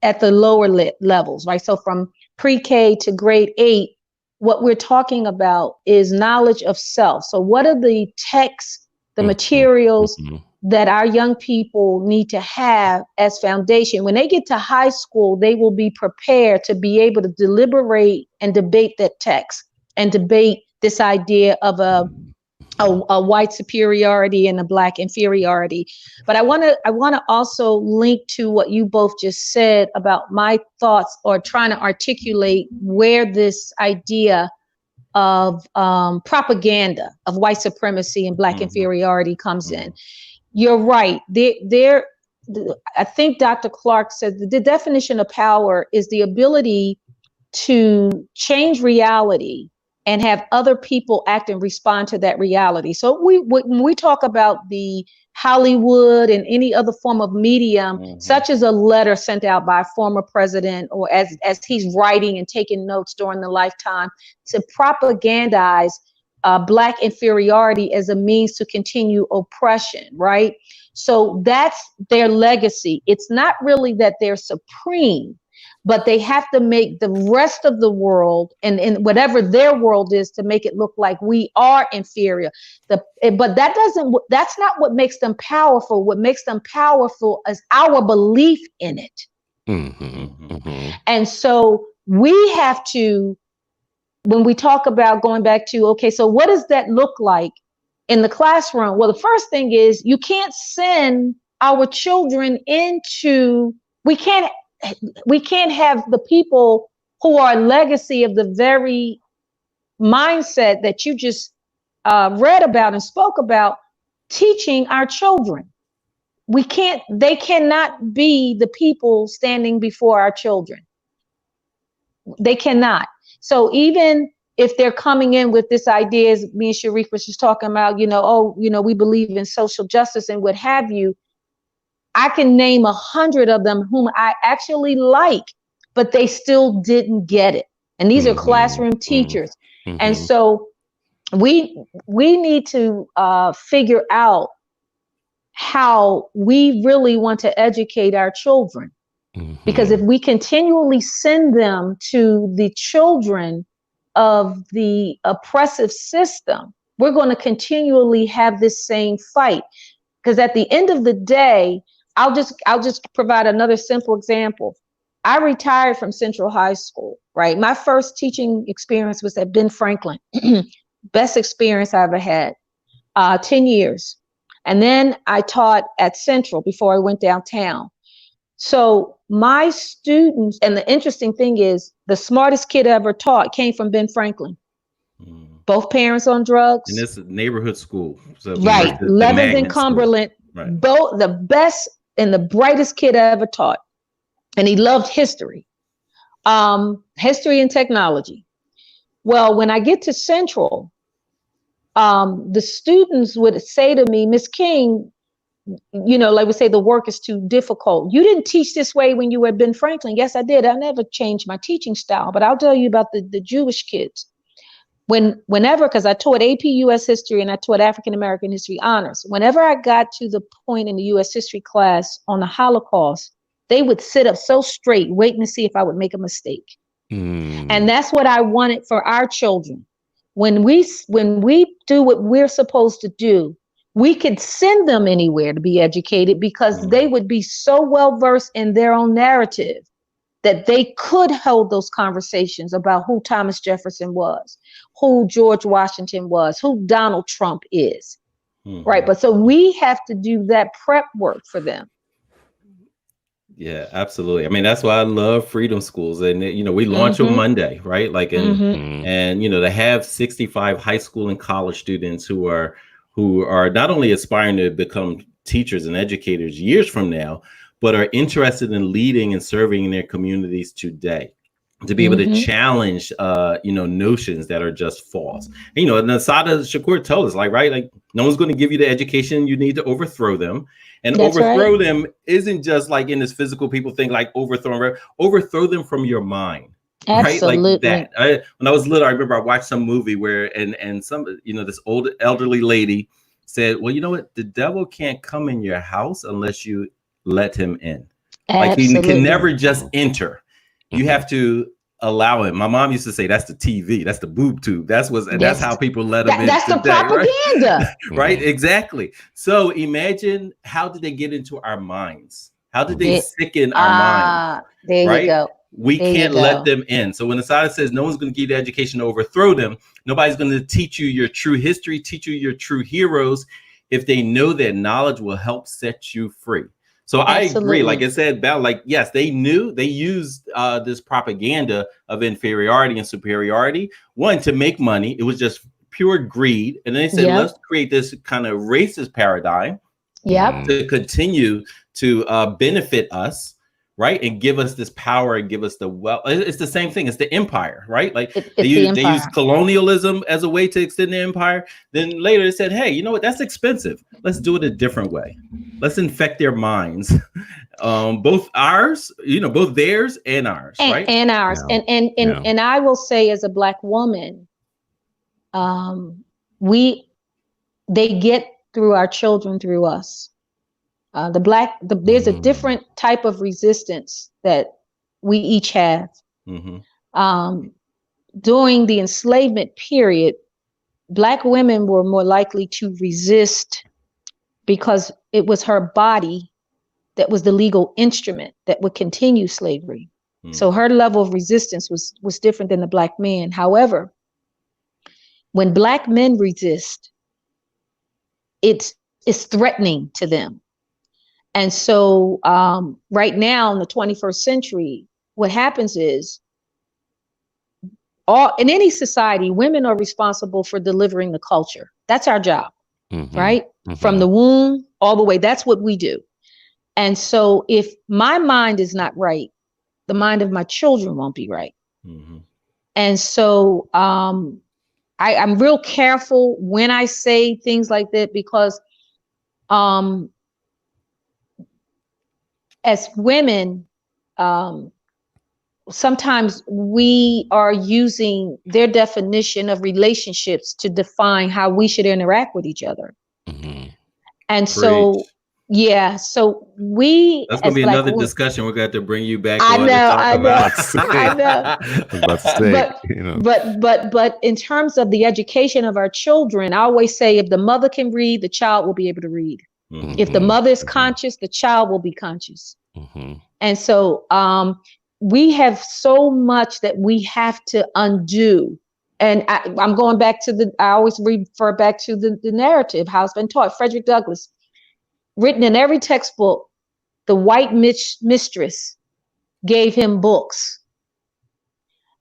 at the lower levels, right? So from pre-K to grade 8, what we're talking about is knowledge of self. So what are the texts, the materials that our young people need to have as foundation? When they get to high school, they will be prepared to be able to deliberate and debate that text and debate this idea of a white superiority and a Black inferiority. But I want to also link to what you both just said about my thoughts, or trying to articulate where this idea of propaganda of white supremacy and Black inferiority comes in. you're right. I think Dr. Clark said the definition of power is the ability to change reality and have other people act and respond to that reality. So when we talk about the Hollywood and any other form of medium, such as a letter sent out by a former president, or as he's writing and taking notes during the lifetime, to propagandize Black inferiority as a means to continue oppression, right? So that's their legacy. It's not really that they're supreme, but they have to make the rest of the world and whatever their world is to make it look like we are inferior. But that's not what makes them powerful. What makes them powerful is our belief in it. And so we have to, when we talk about going back to, okay, so what does that look like in the classroom? Well, the first thing is you can't send our children into, we can't have the people who are a legacy of the very mindset that you just read about and spoke about teaching our children. They cannot be the people standing before our children. They cannot. So even if they're coming in with this idea, as me and Shariff was just talking about, we believe in social justice and what have you, I can name 100 of them whom I actually like, but they still didn't get it. And these are classroom teachers. And so we need to figure out how we really want to educate our children. Because if we continually send them to the children of the oppressive system, we're going to continually have this same fight. Because at the end of the day, I'll just provide another simple example. I retired from Central High School, right? My first teaching experience was at Ben Franklin. Best experience I ever had, 10 years. And then I taught at Central before I went downtown. So my students, and the interesting thing is, the smartest kid I ever taught came from Ben Franklin. Both parents on drugs. And this is neighborhood school. So right. Lebanon, Cumberland. Right. Both the best and the brightest kid I ever taught. And he loved history. History and technology. Well, when I get to Central, the students would say to me, Miss King, like we say, the work is too difficult. You didn't teach this way when you were at Ben Franklin. Yes, I did. I never changed my teaching style, but I'll tell you about the Jewish kids. Whenever, because I taught AP US history and I taught African American history honors. Whenever I got to the point in the US history class on the Holocaust, they would sit up so straight, waiting to see if I would make a mistake. And that's what I wanted for our children. When we do what we're supposed to do, we could send them anywhere to be educated, because they would be so well versed in their own narrative that they could hold those conversations about who Thomas Jefferson was, who George Washington was, who Donald Trump is. Right. But so we have to do that prep work for them. Yeah, absolutely. I mean, that's why I love Freedom Schools. And, we launch on Monday, right? Like, and, to have 65 high school and college students who are not only aspiring to become teachers and educators years from now, but are interested in leading and serving in their communities today, to be able to challenge, notions that are just false. And, and Asada Shakur told us, like no one's going to give you the education you need to overthrow them. And that's overthrow them isn't just like in this physical, people think like overthrow them from your mind. Absolutely. Right? Like that. When I was little, I remember I watched some movie where and some, this old elderly lady said, well, you know what? The devil can't come in your house unless you let him in. Absolutely. Like he can never just enter. You have to allow him. My mom used to say that's the TV, that's the boob tube. That's how people let him in. That's today, the propaganda. Right? Exactly. So imagine, how did they get into our minds? How did they sicken our minds? There you go. We can't let them in. So when Asada says no one's going to give you the education to overthrow them, nobody's going to teach you your true history, teach you your true heroes, if they know that knowledge will help set you free. So absolutely. I agree. Like I said, yes, they used this propaganda of inferiority and superiority, one, to make money. It was just pure greed. And then they said, let's create this kind of racist paradigm Yep. to continue to benefit us, right, and give us this power and give us the wealth. It's the same thing. It's the empire, right? Like they use colonialism as a way to extend the empire. Then later they said, hey, you know what? That's expensive. Let's do it a different way. Let's infect their minds, both ours, both theirs and ours, right? And ours. Yeah. And I will say, as a Black woman, they get through our children through us. There's a different type of resistance that we each have. Mm-hmm. During the enslavement period, Black women were more likely to resist because it was her body that was the legal instrument that would continue slavery. So her level of resistance was different than the Black man. However, when Black men resist, it's threatening to them. And so right now in the 21st century, what happens is in any society, women are responsible for delivering the culture. That's our job, right? From the womb all the way. That's what we do. And so if my mind is not right, the mind of my children won't be right. And so I'm real careful when I say things like that, because as women, sometimes we are using their definition of relationships to define how we should interact with each other. And so, so that's gonna be another discussion. We're going to bring you back. I know. But in terms of the education of our children, I always say, if the mother can read, the child will be able to read. If the mother is conscious, the child will be conscious. And so we have so much that we have to undo. And I'm going back to I always refer back to the narrative, how it's been taught. Frederick Douglass, written in every textbook, the white mistress gave him books.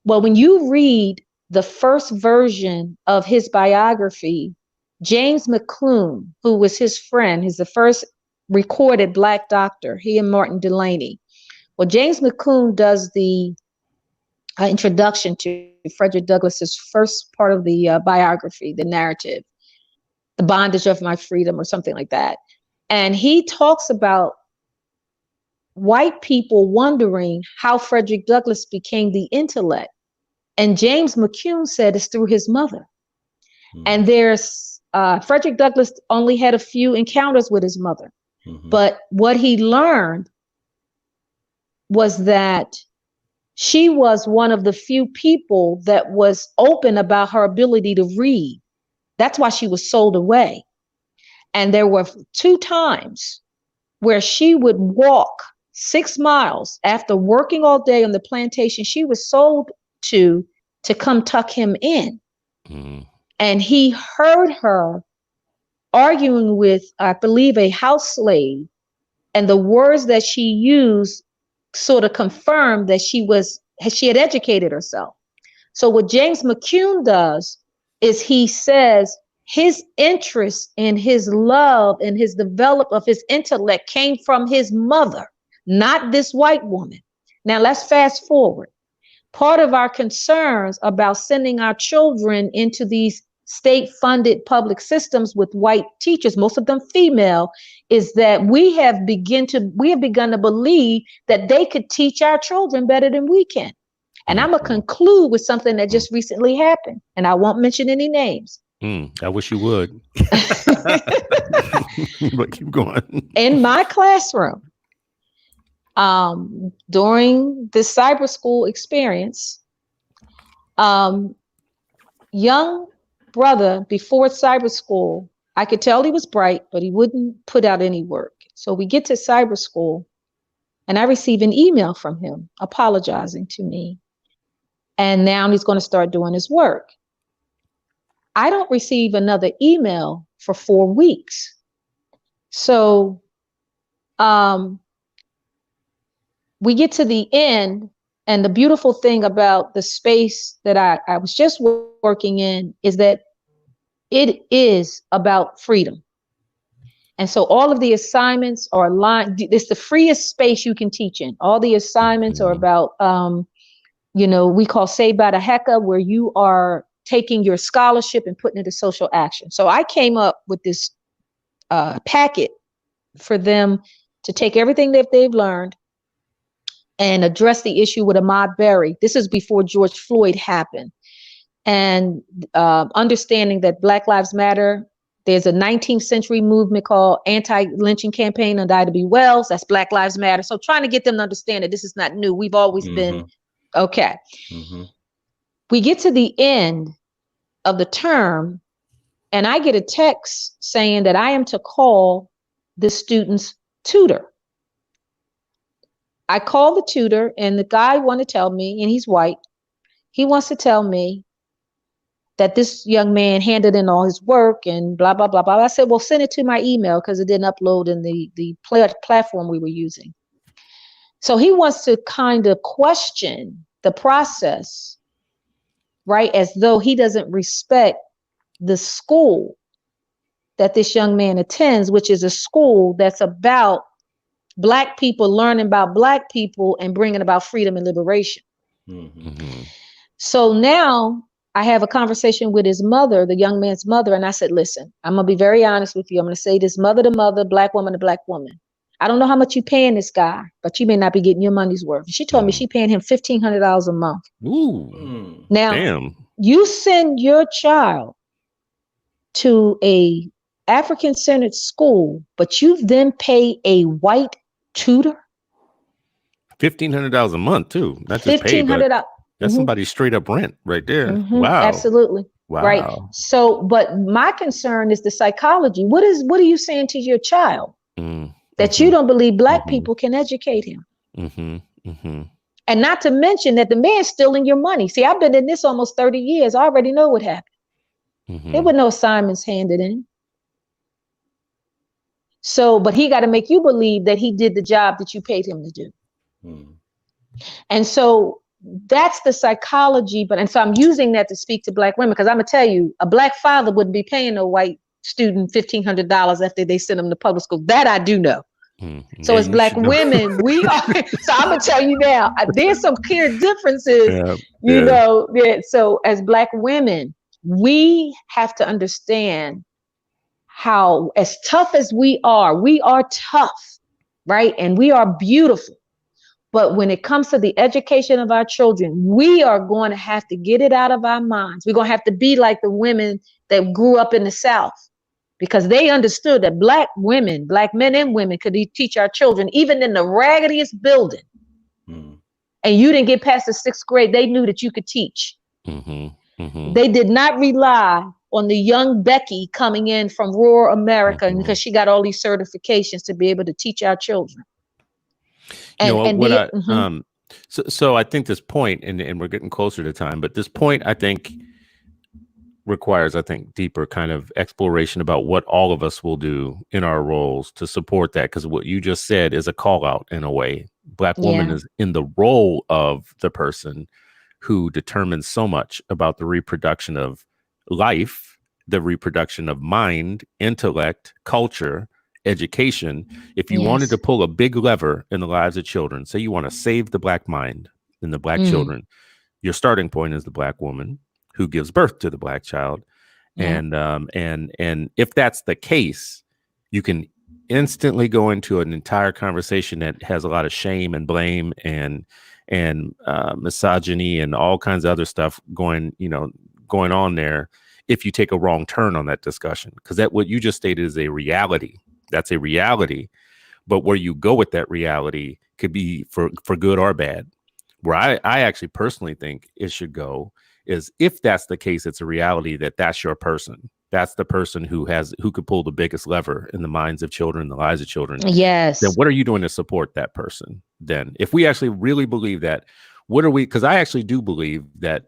Well, when you read the first version of his biography, James McClune, who was his friend, is the first recorded Black doctor, he and Martin Delany. Well, James McClune does the introduction to Frederick Douglass's first part of the biography, the narrative, The Bondage of My Freedom, or something like that. And he talks about white people wondering how Frederick Douglass became the intellect. And James McCune said it's through his mother. And there's Frederick Douglass only had a few encounters with his mother. But what he learned was that she was one of the few people that was open about her ability to read. That's why she was sold away. And there were 2 times where she would walk 6 miles after working all day on the plantation she was sold to come tuck him in. And he heard her arguing with, I believe, a house slave, and the words that she used sort of confirmed that she had educated herself. So what James McCune does is he says his interest in his love and his development of his intellect came from his mother, not this white woman. Now let's fast forward. Part of our concerns about sending our children into these state-funded public systems with white teachers, most of them female, is that we have begun to believe that they could teach our children better than we can. And I'm gonna conclude with something that just recently happened, and I won't mention any names. I wish you would. But keep going. In my classroom, during the cyber school experience, young brother, before cyber school, I could tell he was bright, but he wouldn't put out any work. So we get to cyber school, and I receive an email from him apologizing to me. And now he's going to start doing his work. I don't receive another email for 4 weeks. So we get to the end, and the beautiful thing about the space that I was just working in is that it is about freedom. And so all of the assignments are aligned. It's the freest space you can teach in. All the assignments are about, we call Saved by the Hecka, where you are taking your scholarship and putting it to social action. So I came up with this packet for them to take everything that they've learned and address the issue with Ahmaud Berry. This is before George Floyd happened. And understanding that Black Lives Matter. There's a 19th century movement called Anti-Lynching Campaign under Ida B. Wells. That's Black Lives Matter. So trying to get them to understand that this is not new. We've always been okay. We get to the end of the term, and I get a text saying that I am to call the student's tutor. I call the tutor, and the guy wanted to tell me, and he's white. He wants to tell me that this young man handed in all his work and blah, blah, blah, blah. I said, well, send it to my email because it didn't upload in the platform we were using. So he wants to kind of question the process, right? As though he doesn't respect the school that this young man attends, which is a school that's about Black people learning about Black people and bringing about freedom and liberation. So now I have a conversation with his mother, the young man's mother, and I said, listen, I'm going to be very honest with you. I'm going to say this mother to mother, Black woman to Black woman. I don't know how much you paying this guy, but you may not be getting your money's worth. She told me she paying him $1,500 a month. Ooh. Now, damn. You send your child to a African-centered school, but you then pay a white tutor? $1,500 a month, too. Not just pay, but that's somebody's straight up rent right there. Wow. Absolutely. Wow. Right. So, but my concern is the psychology. What are you saying to your child? That you don't believe Black people can educate him? And not to mention that the man's stealing your money. See, I've been in this almost 30 years. I already know what happened. There were no assignments handed in. So, but he got to make you believe that he did the job that you paid him to do. And so that's the psychology. And so I'm using that to speak to Black women, because I'm gonna tell you, a Black father wouldn't be paying a white student $1,500 after they send them to public school. That I do know. So as Black women, we are. So I'm gonna tell you now, there's some clear differences. So as Black women, we have to understand how, as tough as we are tough, right? And we are beautiful. But when it comes to the education of our children, we are going to have to get it out of our minds. We're going to have to be like the women that grew up in the South, because they understood that Black women, Black men and women could teach our children, even in the raggediest building. And you didn't get past the 6th grade, they knew that you could teach. They did not rely on the young Becky coming in from rural America because she got all these certifications to be able to teach our children. So I think this point, and we're getting closer to time, but this point I think requires, deeper kind of exploration about what all of us will do in our roles to support that. Because what you just said is a call out in a way. Black woman is in the role of the person who determines so much about the reproduction of life, the reproduction of mind, intellect, culture, education. If you wanted to pull a big lever in the lives of children, say you want to save the Black mind and the Black children, your starting point is the Black woman who gives birth to the Black child. And if that's the case, you can instantly go into an entire conversation that has a lot of shame and blame and misogyny and all kinds of other stuff going on there if you take a wrong turn on that discussion. Because that what you just stated is a reality. That's a reality. But where you go with that reality could be for good or bad. Where I actually personally think it should go is, if that's the case, it's a reality that's your person. That's the person who could pull the biggest lever in the minds of children, the lives of children. Yes. Then what are you doing to support that person? Then, if we actually really believe that, what are we? Because I actually do believe that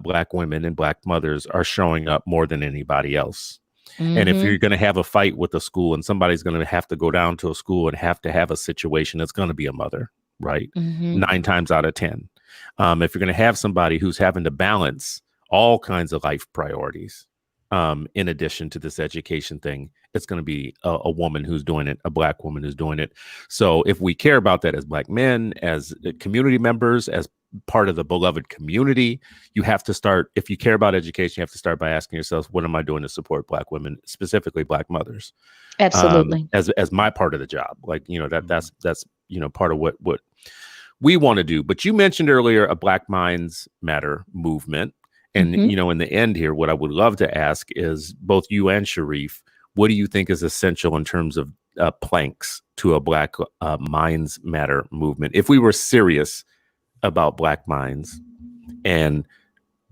Black women and Black mothers are showing up more than anybody else. And if you're going to have a fight with a school and somebody's going to have to go down to a school and have to have a situation, it's going to be a mother, right? 9 times out of 10. If you're going to have somebody who's having to balance all kinds of life priorities, in addition to this education thing, it's going to be a woman who's doing it, a Black woman who's doing it. So if we care about that as Black men, as community members, as part of the beloved community, you have to start, if you care about education, you have to start by asking yourself, what am I doing to support Black women, specifically Black mothers? Absolutely. As my part of the job. Like, that's part of what we want to do. But you mentioned earlier a Black Minds Matter movement. And, in the end here, what I would love to ask is both you and Shariff, what do you think is essential in terms of planks to a Black Minds Matter movement? If we were serious about Black minds and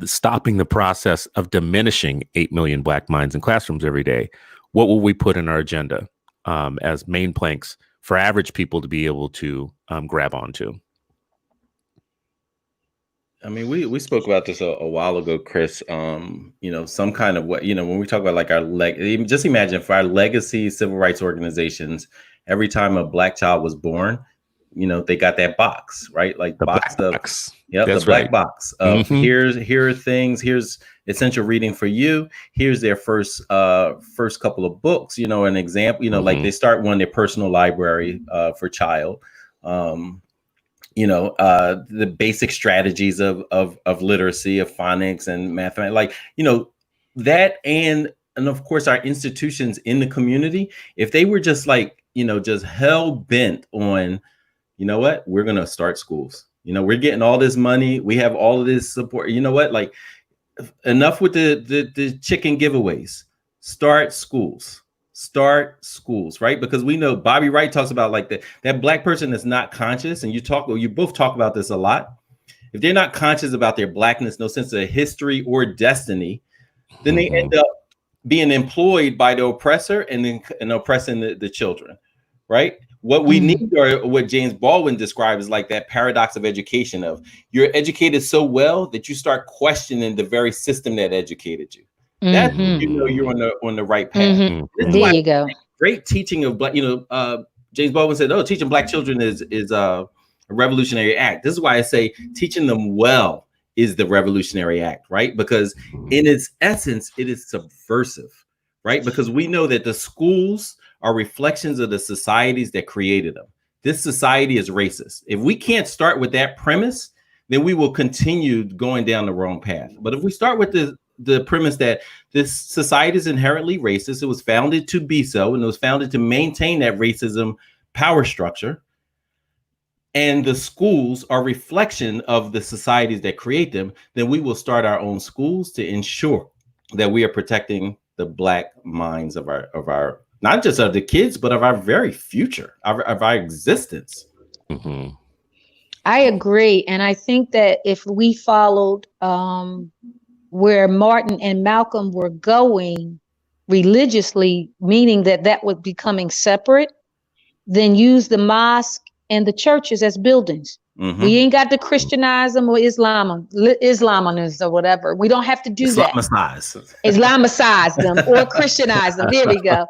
stopping the process of diminishing 8 million Black minds in classrooms every day, what will we put in our agenda as main planks for average people to be able to grab onto? I mean, we spoke about this a while ago, Chris. Some kind of what, when we talk about like just imagine for our legacy civil rights organizations, every time a Black child was born, they got that box, right? Like the box black of, box. Yeah, the black box of here are things, here's essential reading for you. Here's their first couple of books, an example, like they start their personal library for child. The basic strategies of literacy, of phonics and mathematics, like, that. And of course, our institutions in the community, if they were just like, just hell bent on, we're going to start schools. We're getting all this money. We have all of this support. Like enough with the chicken giveaways. Start schools, right? Because we know Bobby Wright talks about like that Black person that's not conscious. And you both talk about this a lot. If they're not conscious about their Blackness, no sense of history or destiny, then they end up being employed by the oppressor and oppressing the children, right? What we need, or what James Baldwin describes, is like that paradox of education of you're educated so well that you start questioning the very system that educated you. That's you're on the right path. There you go. Great teaching of Black, James Baldwin said, teaching Black children is a revolutionary act. This is why I say teaching them well is the revolutionary act, right? Because in its essence, it is subversive, right? Because we know that the schools are reflections of the societies that created them. This society is racist. If we can't start with that premise, then we will continue going down the wrong path. But if we start with the premise that this society is inherently racist, it was founded to be so, and it was founded to maintain that racism power structure, and the schools are reflection of the societies that create them, then we will start our own schools to ensure that we are protecting the Black minds of our not just of the kids, but of our very future, of our existence. I agree. And I think that if we followed where Martin and Malcolm were going religiously, meaning that was becoming separate, then use the mosque and the churches as buildings. We ain't got to Christianize them or Islamize or whatever. We don't have to do that. Islamize them or Christianize them. There we go.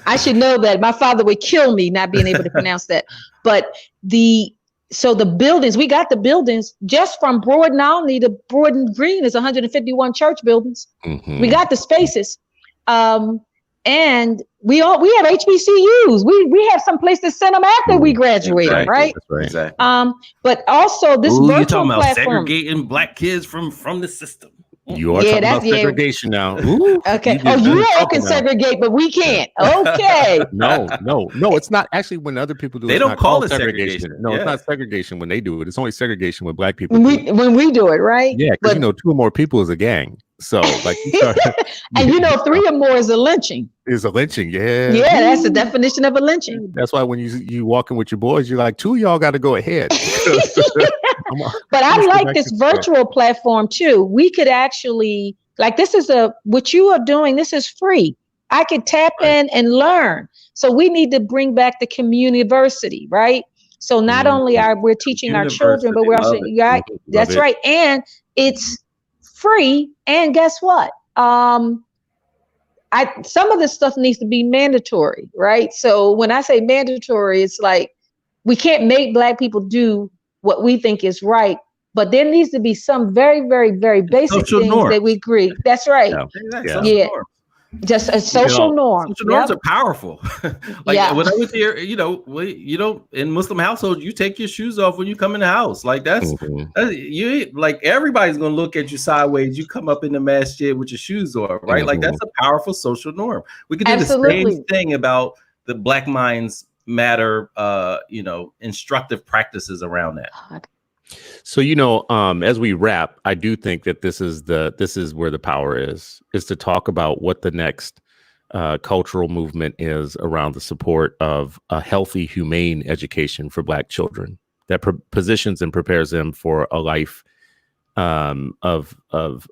I should know that. My father would kill me not being able to pronounce that. But so the buildings, we got the buildings just from Broad only to Broad Green is 151 church buildings. We got the spaces. And we have HBCUs. We have some place to send them after we graduate, right? That's right. Exactly. But also this virtual you're talking about platform, segregating Black kids from the system. You are talking about segregation now. Ooh, okay. You all can segregate, but we can't. Okay. No, it's not. Actually, when other people do it, they don't call it segregation. No, it's not segregation when they do it. It's only segregation when Black people when we do it, right? Yeah, because two or more people is a gang. So like and 3 or more is a lynching. Is a lynching, yeah. Yeah, that's the definition of a lynching. That's why when you walking with your boys, you're like, 2 of y'all got to go ahead. But I like this virtual platform too. We could actually, like, this is what you are doing. This is free. I could tap in and learn. So we need to bring back the community, right? So not only we're teaching our children, but we're also, that's right. And it's free. And guess what? Some of this stuff needs to be mandatory, right? So when I say mandatory, it's like we can't make Black people do what we think is right, but there needs to be some very, very, very basic things that we agree. That's right. Yeah. Just a social norm. Social norms are powerful. When I went there, you don't, in Muslim households, you take your shoes off when you come in the house. Like that's you, like everybody's gonna look at you sideways. You come up in the masjid with your shoes on, right? Like that's a powerful social norm. We could do the same thing about the Black Minds Matter, instructive practices around that. So, as we wrap, I do think that this is where the power is to talk about what the next cultural movement is around the support of a healthy, humane education for Black children that positions and prepares them for a life of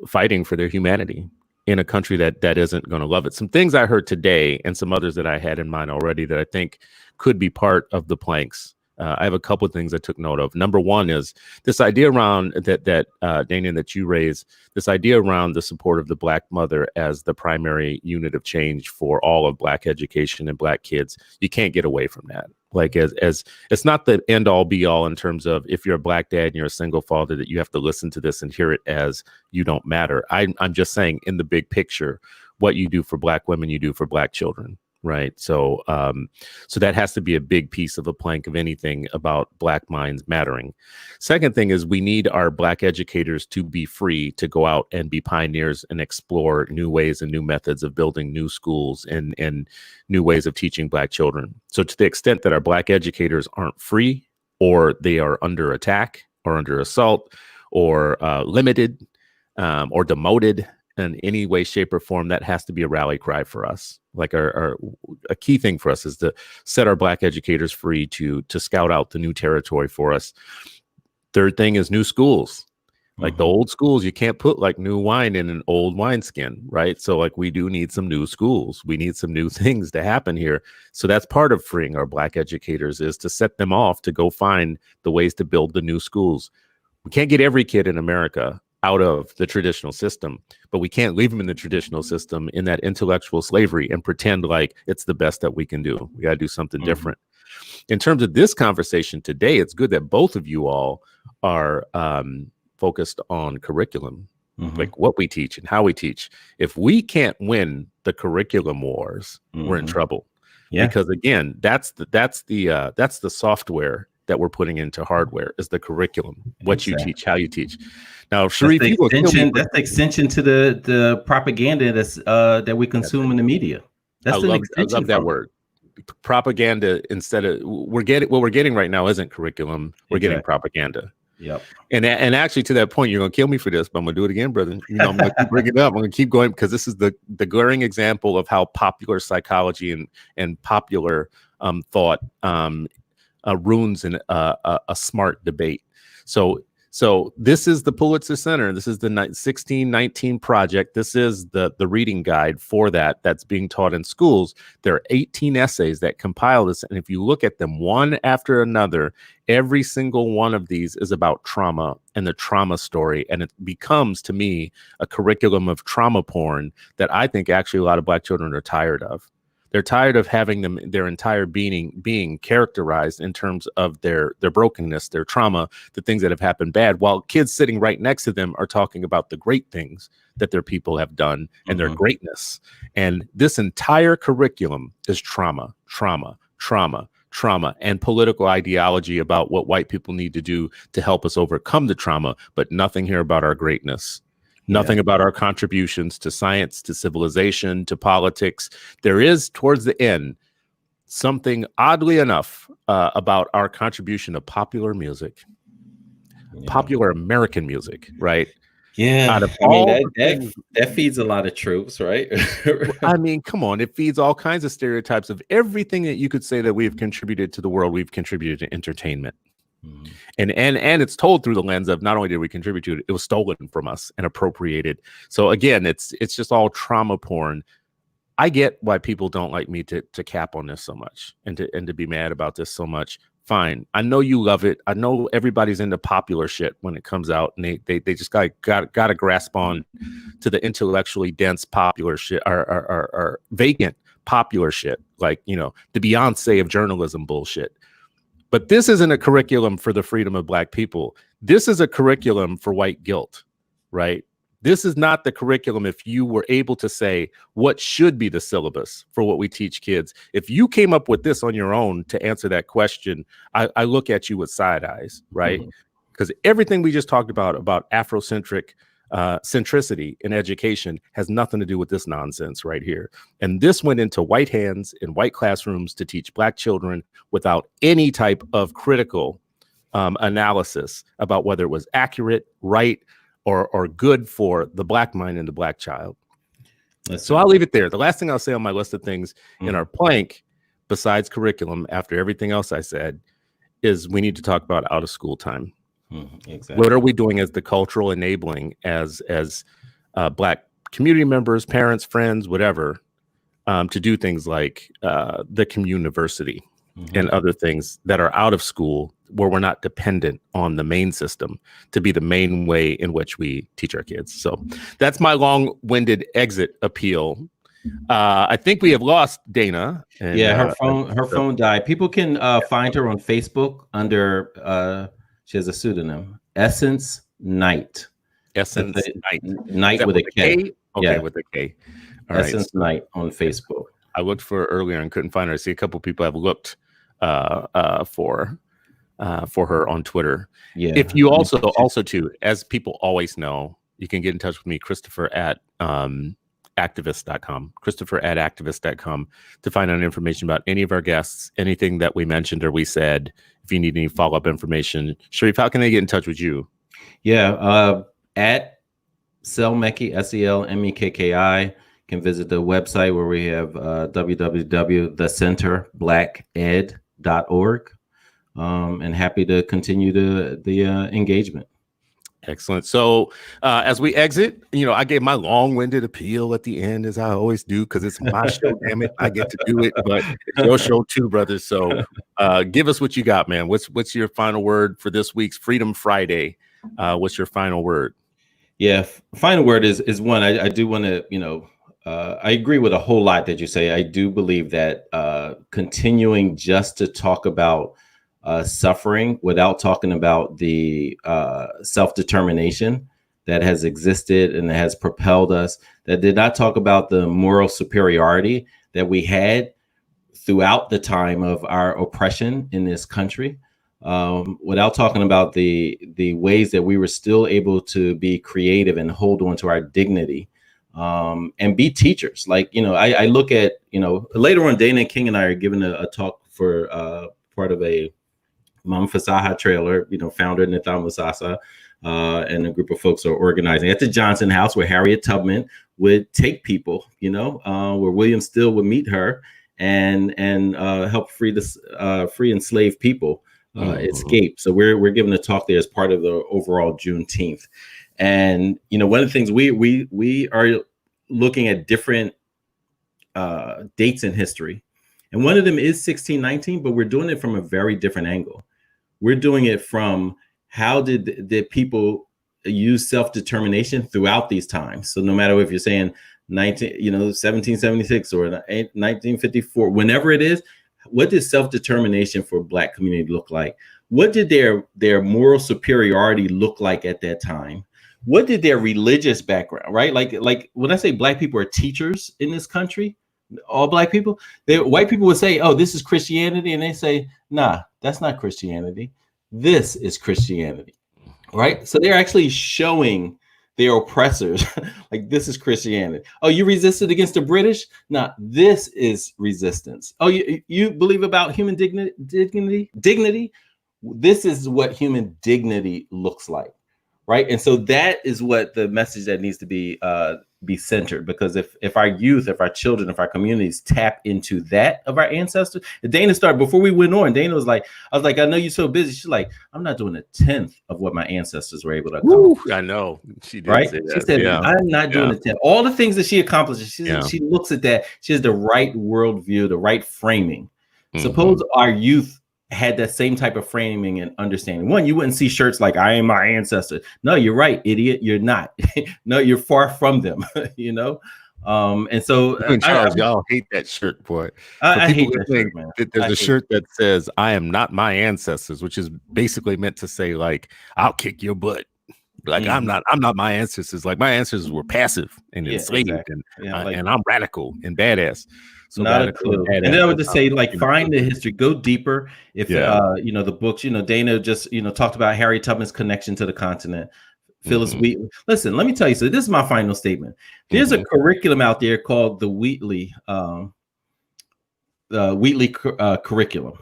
fighting for their humanity in a country that isn't going to love it. Some things I heard today and some others that I had in mind already that I think could be part of the planks. I have a couple of things I took note of. Number one is this idea around that Dana, that you raised, this idea around the support of the Black mother as the primary unit of change for all of Black education and Black kids. You can't get away from that. Like as it's not the end all be all in terms of if you're a Black dad and you're a single father that you have to listen to this and hear it as you don't matter. I'm just saying in the big picture, what you do for Black women, you do for Black children. Right. So so that has to be a big piece of a plank of anything about Black minds mattering. Second thing is we need our Black educators to be free to go out and be pioneers and explore new ways and new methods of building new schools and new ways of teaching Black children. So to the extent that our Black educators aren't free or they are under attack or under assault or limited or demoted in any way, shape, or form, that has to be a rally cry for us. Like a key thing for us is to set our Black educators free to scout out the new territory for us. Third thing is new schools. Like the old schools, you can't put like new wine in an old wineskin, right? So like we do need some new schools. We need some new things to happen here. So that's part of freeing our Black educators is to set them off to go find the ways to build the new schools. We can't get every kid in America out of the traditional system, but we can't leave them in the traditional system in that intellectual slavery and pretend like it's the best that we can do. We got to do something different. In terms of this conversation today, it's good that both of you all are focused on curriculum, like what we teach and how we teach. If we can't win the curriculum wars, we're in trouble. Yeah. Because again, that's the software that we're putting into hardware is the curriculum, what you teach, how you teach. Now, Shariff, that's the extension to the propaganda that we consume in the media. I love that word. Propaganda instead of we're getting right now isn't curriculum. We're getting propaganda. Yep. And actually, to that point, you're gonna kill me for this, but I'm gonna do it again, brother. I'm gonna keep bringing it up. I'm gonna keep going because this is the glaring example of how popular psychology and popular thought ruins a smart debate. So this is the Pulitzer Center. This is the 1619 project. This is the reading guide for that's being taught in schools. There are 18 essays that compile this. And if you look at them one after another, every single one of these is about trauma and the trauma story. And it becomes, to me, a curriculum of trauma porn that I think actually a lot of Black children are tired of. They're tired of having their entire being characterized in terms of their brokenness, their trauma, the things that have happened bad, while kids sitting right next to them are talking about the great things that their people have done and their greatness. And this entire curriculum is trauma, and political ideology about what white people need to do to help us overcome the trauma, but nothing here about our greatness. Nothing about our contributions to science, to civilization, to politics. There is, towards the end, something oddly enough about our contribution to popular music, popular American music, right? Yeah, that feeds a lot of tropes, right? I mean, come on, it feeds all kinds of stereotypes of everything that you could say that we have contributed to the world. We've contributed to entertainment. And it's told through the lens of not only did we contribute to it, it was stolen from us and appropriated. So again, it's just all trauma porn. I get why people don't like me to cap on this so much and to be mad about this so much. Fine. I know you love it. I know everybody's into popular shit when it comes out, and they just got to grasp on to the intellectually dense popular shit or vacant popular shit, like, the Beyonce of journalism bullshit. But this isn't a curriculum for the freedom of Black people. This is a curriculum for white guilt, right? This is not the curriculum. If you were able to say what should be the syllabus for what we teach kids, if you came up with this on your own to answer that question, I look at you with side eyes, right? Because everything we just talked about Afrocentric centricity in education has nothing to do with this nonsense right here. And this went into white hands in white classrooms to teach Black children without any type of critical analysis about whether it was accurate, right, or good for the Black mind and the Black child. So I'll leave it there. The last thing I'll say on my list of things in our plank, besides curriculum, after everything else I said, is we need to talk about out of school time. Exactly. What are we doing as the cultural enabling as Black community members, parents, friends, whatever, to do things like the communiversity and other things that are out of school where we're not dependent on the main system to be the main way in which we teach our kids. So that's my long-winded exit appeal. I think we have lost Dana. And, her phone died. People can find her on Facebook under she has a pseudonym, Essence Knight. Essence Knight. Knight with a K. Okay, with a K. All Essence Knight on Facebook. I looked for her earlier and couldn't find her. I see a couple people have looked for her on Twitter. Yeah. If you also too, as people always know, you can get in touch with me, Christopher at activist.com, Christopher@activist.com, to find out information about any of our guests, anything that we mentioned or we said. If you need any follow-up information, Shariff, how can they get in touch with you? Yeah, at El-Mekki, SELMEKKI. Can visit the website where we have www.thecenterblacked.org. And happy to continue the engagement. Excellent. So as we exit, I gave my long-winded appeal at the end, as I always do, because it's my show, damn it. I get to do it, but it's your show too, brothers. So give us what you got, man. What's your final word for this week's Freedom Friday? What's your final word? Yeah, final word is one. I do want to, I agree with a whole lot that you say. I do believe that continuing just to talk about suffering without talking about the self-determination that has existed and that has propelled us, that did not talk about the moral superiority that we had throughout the time of our oppression in this country, without talking about the ways that we were still able to be creative and hold on to our dignity, and be teachers. Like, I look at, later on, Dana King and I are giving a talk for part of a Mama Fasaha trailer, founder Nitham Musasa, and a group of folks are organizing at the Johnson House, where Harriet Tubman would take people, where William Still would meet her and help free enslaved people escape. So we're giving a talk there as part of the overall Juneteenth. And one of the things we are looking at different dates in history, and one of them is 1619, but we're doing it from a very different angle. We're doing it from how did people use self-determination throughout these times. So no matter if you're saying 1776 or 1954, whenever it is, what did self-determination for Black community look like? What did their moral superiority look like at that time? What did their religious background, right? Like when I say Black people are teachers in this country, all Black people, white people would say, oh, this is Christianity. And they say, nah, that's not Christianity. This is Christianity, right? So they're actually showing their oppressors, like, this is Christianity. Oh, you resisted against the British? Nah, this is resistance. Oh, you believe about human dignity? This is what human dignity looks like, right? And so that is what the message that needs to be centered, because if our youth, if our children, if our communities tap into that of our ancestors. Dana started before we went on. Dana was like, I was like, I know you're so busy. She's like, I'm not doing 1/10 of what my ancestors were able to accomplish. I know she did, right? Say that. She said, yeah. I'm not doing 1/10. All the things that she accomplishes, she looks at that. She has the right worldview, the right framing. Suppose our youth had that same type of framing and understanding. One, you wouldn't see shirts like, I am my ancestor. No, you're right, idiot. You're not. No, you're far from them, And so Charles, y'all hate that shirt, boy. I hate that shirt, man. There's a shirt that says, I am not my ancestors, which is basically meant to say, like, I'll kick your butt. Like I'm not my ancestors. Like my ancestors were passive and enslaved, exactly. and I'm radical and badass. So not a radical clue. and And then I would badass. just say, like, find the history, go deeper. If the books, Dana just talked about Harry Tubman's connection to the continent. Phyllis Wheatley. Listen, let me tell you. So this is my final statement. There's a curriculum out there called the Wheatley curriculum.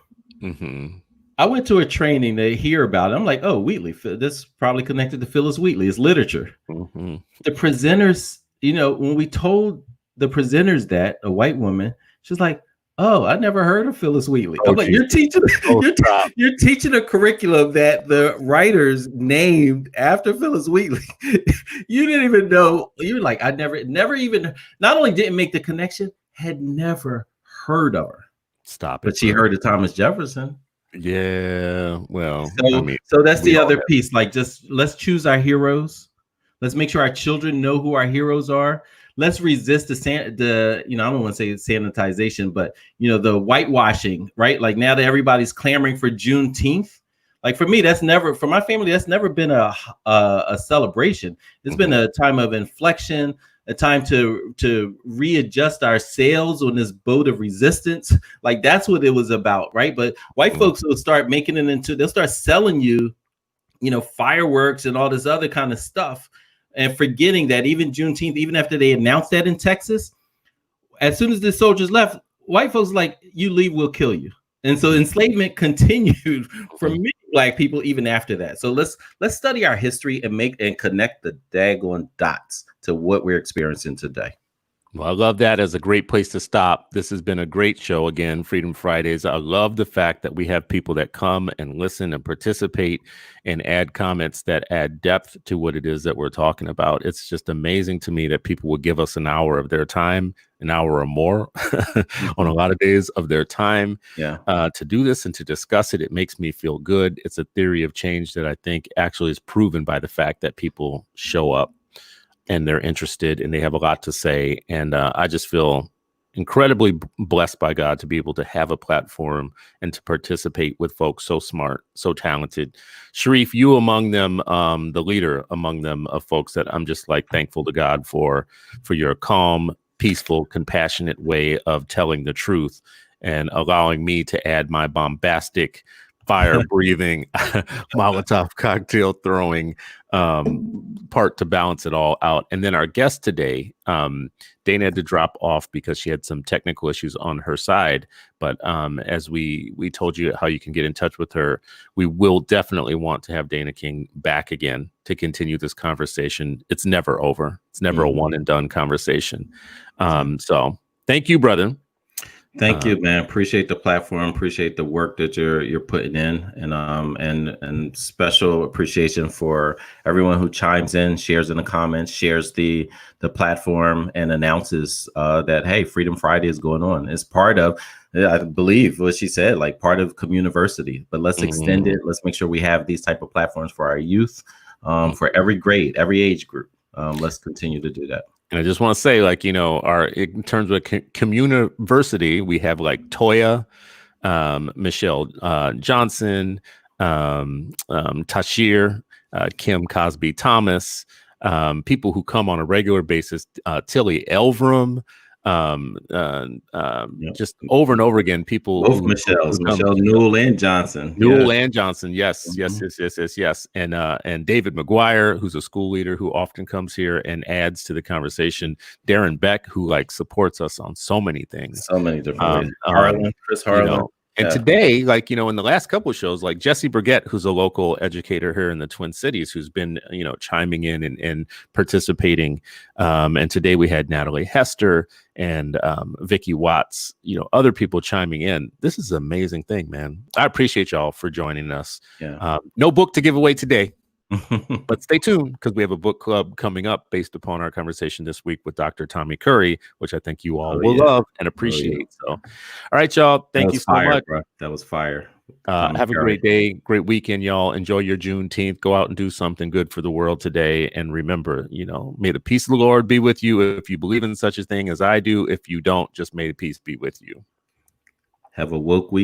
I went to a training to hear about it. I'm like, oh, Wheatley. This is probably connected to Phyllis Wheatley. It's literature. The presenters, when we told the presenters that, a white woman, she's like, oh, I never heard of Phyllis Wheatley. I'm like, you're teaching a curriculum that the writers named after Phyllis Wheatley. You didn't even know. You were like, I never even, not only didn't make the connection, had never heard of her. Stop it. But she heard of Thomas Jefferson. Yeah. Well, so that's the other piece. Like, just let's choose our heroes. Let's make sure our children know who our heroes are. Let's resist I don't want to say sanitization, but the whitewashing, right? Like, now that everybody's clamoring for Juneteenth, like, for me, for my family, that's never been a celebration. It's been a time of inflection, a time to readjust our sails on this boat of resistance. Like, that's what it was about, right? But white folks will start making it they'll start selling you, fireworks and all this other kind of stuff, and forgetting that even Juneteenth, even after they announced that in Texas, as soon as the soldiers left, white folks like, you leave, we'll kill you. And so enslavement continued for many Black people even after that. So let's study our history and connect the daggone dots to what we're experiencing today. Well, I love that as a great place to stop. This has been a great show again, Freedom Fridays. I love the fact that we have people that come and listen and participate and add comments that add depth to what it is that we're talking about. It's just amazing to me that people would give us an hour of their time, an hour or more on a lot of days of their time to do this and to discuss it. It makes me feel good. It's a theory of change that I think actually is proven by the fact that people show up and they're interested and they have a lot to say. And I just feel incredibly blessed by God to be able to have a platform and to participate with folks so smart, so talented. Shariff, you among them, the leader among them of folks that I'm just like thankful to God for your calm, peaceful, compassionate way of telling the truth and allowing me to add my bombastic, fire-breathing, Molotov cocktail throwing part to balance it all out. And then our guest today, Dana had to drop off because she had some technical issues on her side. But as we told you how you can get in touch with her, we will definitely want to have Dana King back again to continue this conversation. It's never over. It's never a one and done conversation. So thank you, brother. Thank you, man. Appreciate the platform. Appreciate the work that you're putting in, and special appreciation for everyone who chimes in, shares in the comments, shares the platform, and announces that, hey, Freedom Friday is going on. It's part of, I believe what she said, like part of Communiversity. But let's extend it. Let's make sure we have these type of platforms for our youth, for every grade, every age group. Let's continue to do that. And I just want to say, like, in terms of Communiversity, we have like Toya, Michelle Johnson, Tashir, Kim Cosby Thomas, people who come on a regular basis, Tilly Elvrum, just over and over again, people. Both Michelle Newell and Johnson. And Johnson. Yes. And David McGuire, who's a school leader who often comes here and adds to the conversation. Darren Beck, who like supports us on so many things. So many different ways. Chris Harlan. And today, like, in the last couple of shows, like Jesse Burgett, who's a local educator here in the Twin Cities, who's been, chiming in and participating. And today we had Natalie Hester and Vicky Watts, other people chiming in. This is an amazing thing, man. I appreciate y'all for joining us. Yeah. No book to give away today. But stay tuned because we have a book club coming up based upon our conversation this week with Dr. Tommy Curry, which I think you all will love and appreciate. So, all right, y'all. Thank you so much. Bro. That was fire. Have a great day, great weekend, y'all. Enjoy your Juneteenth. Go out and do something good for the world today. And remember, may the peace of the Lord be with you if you believe in such a thing as I do. If you don't, just may the peace be with you. Have a woke week.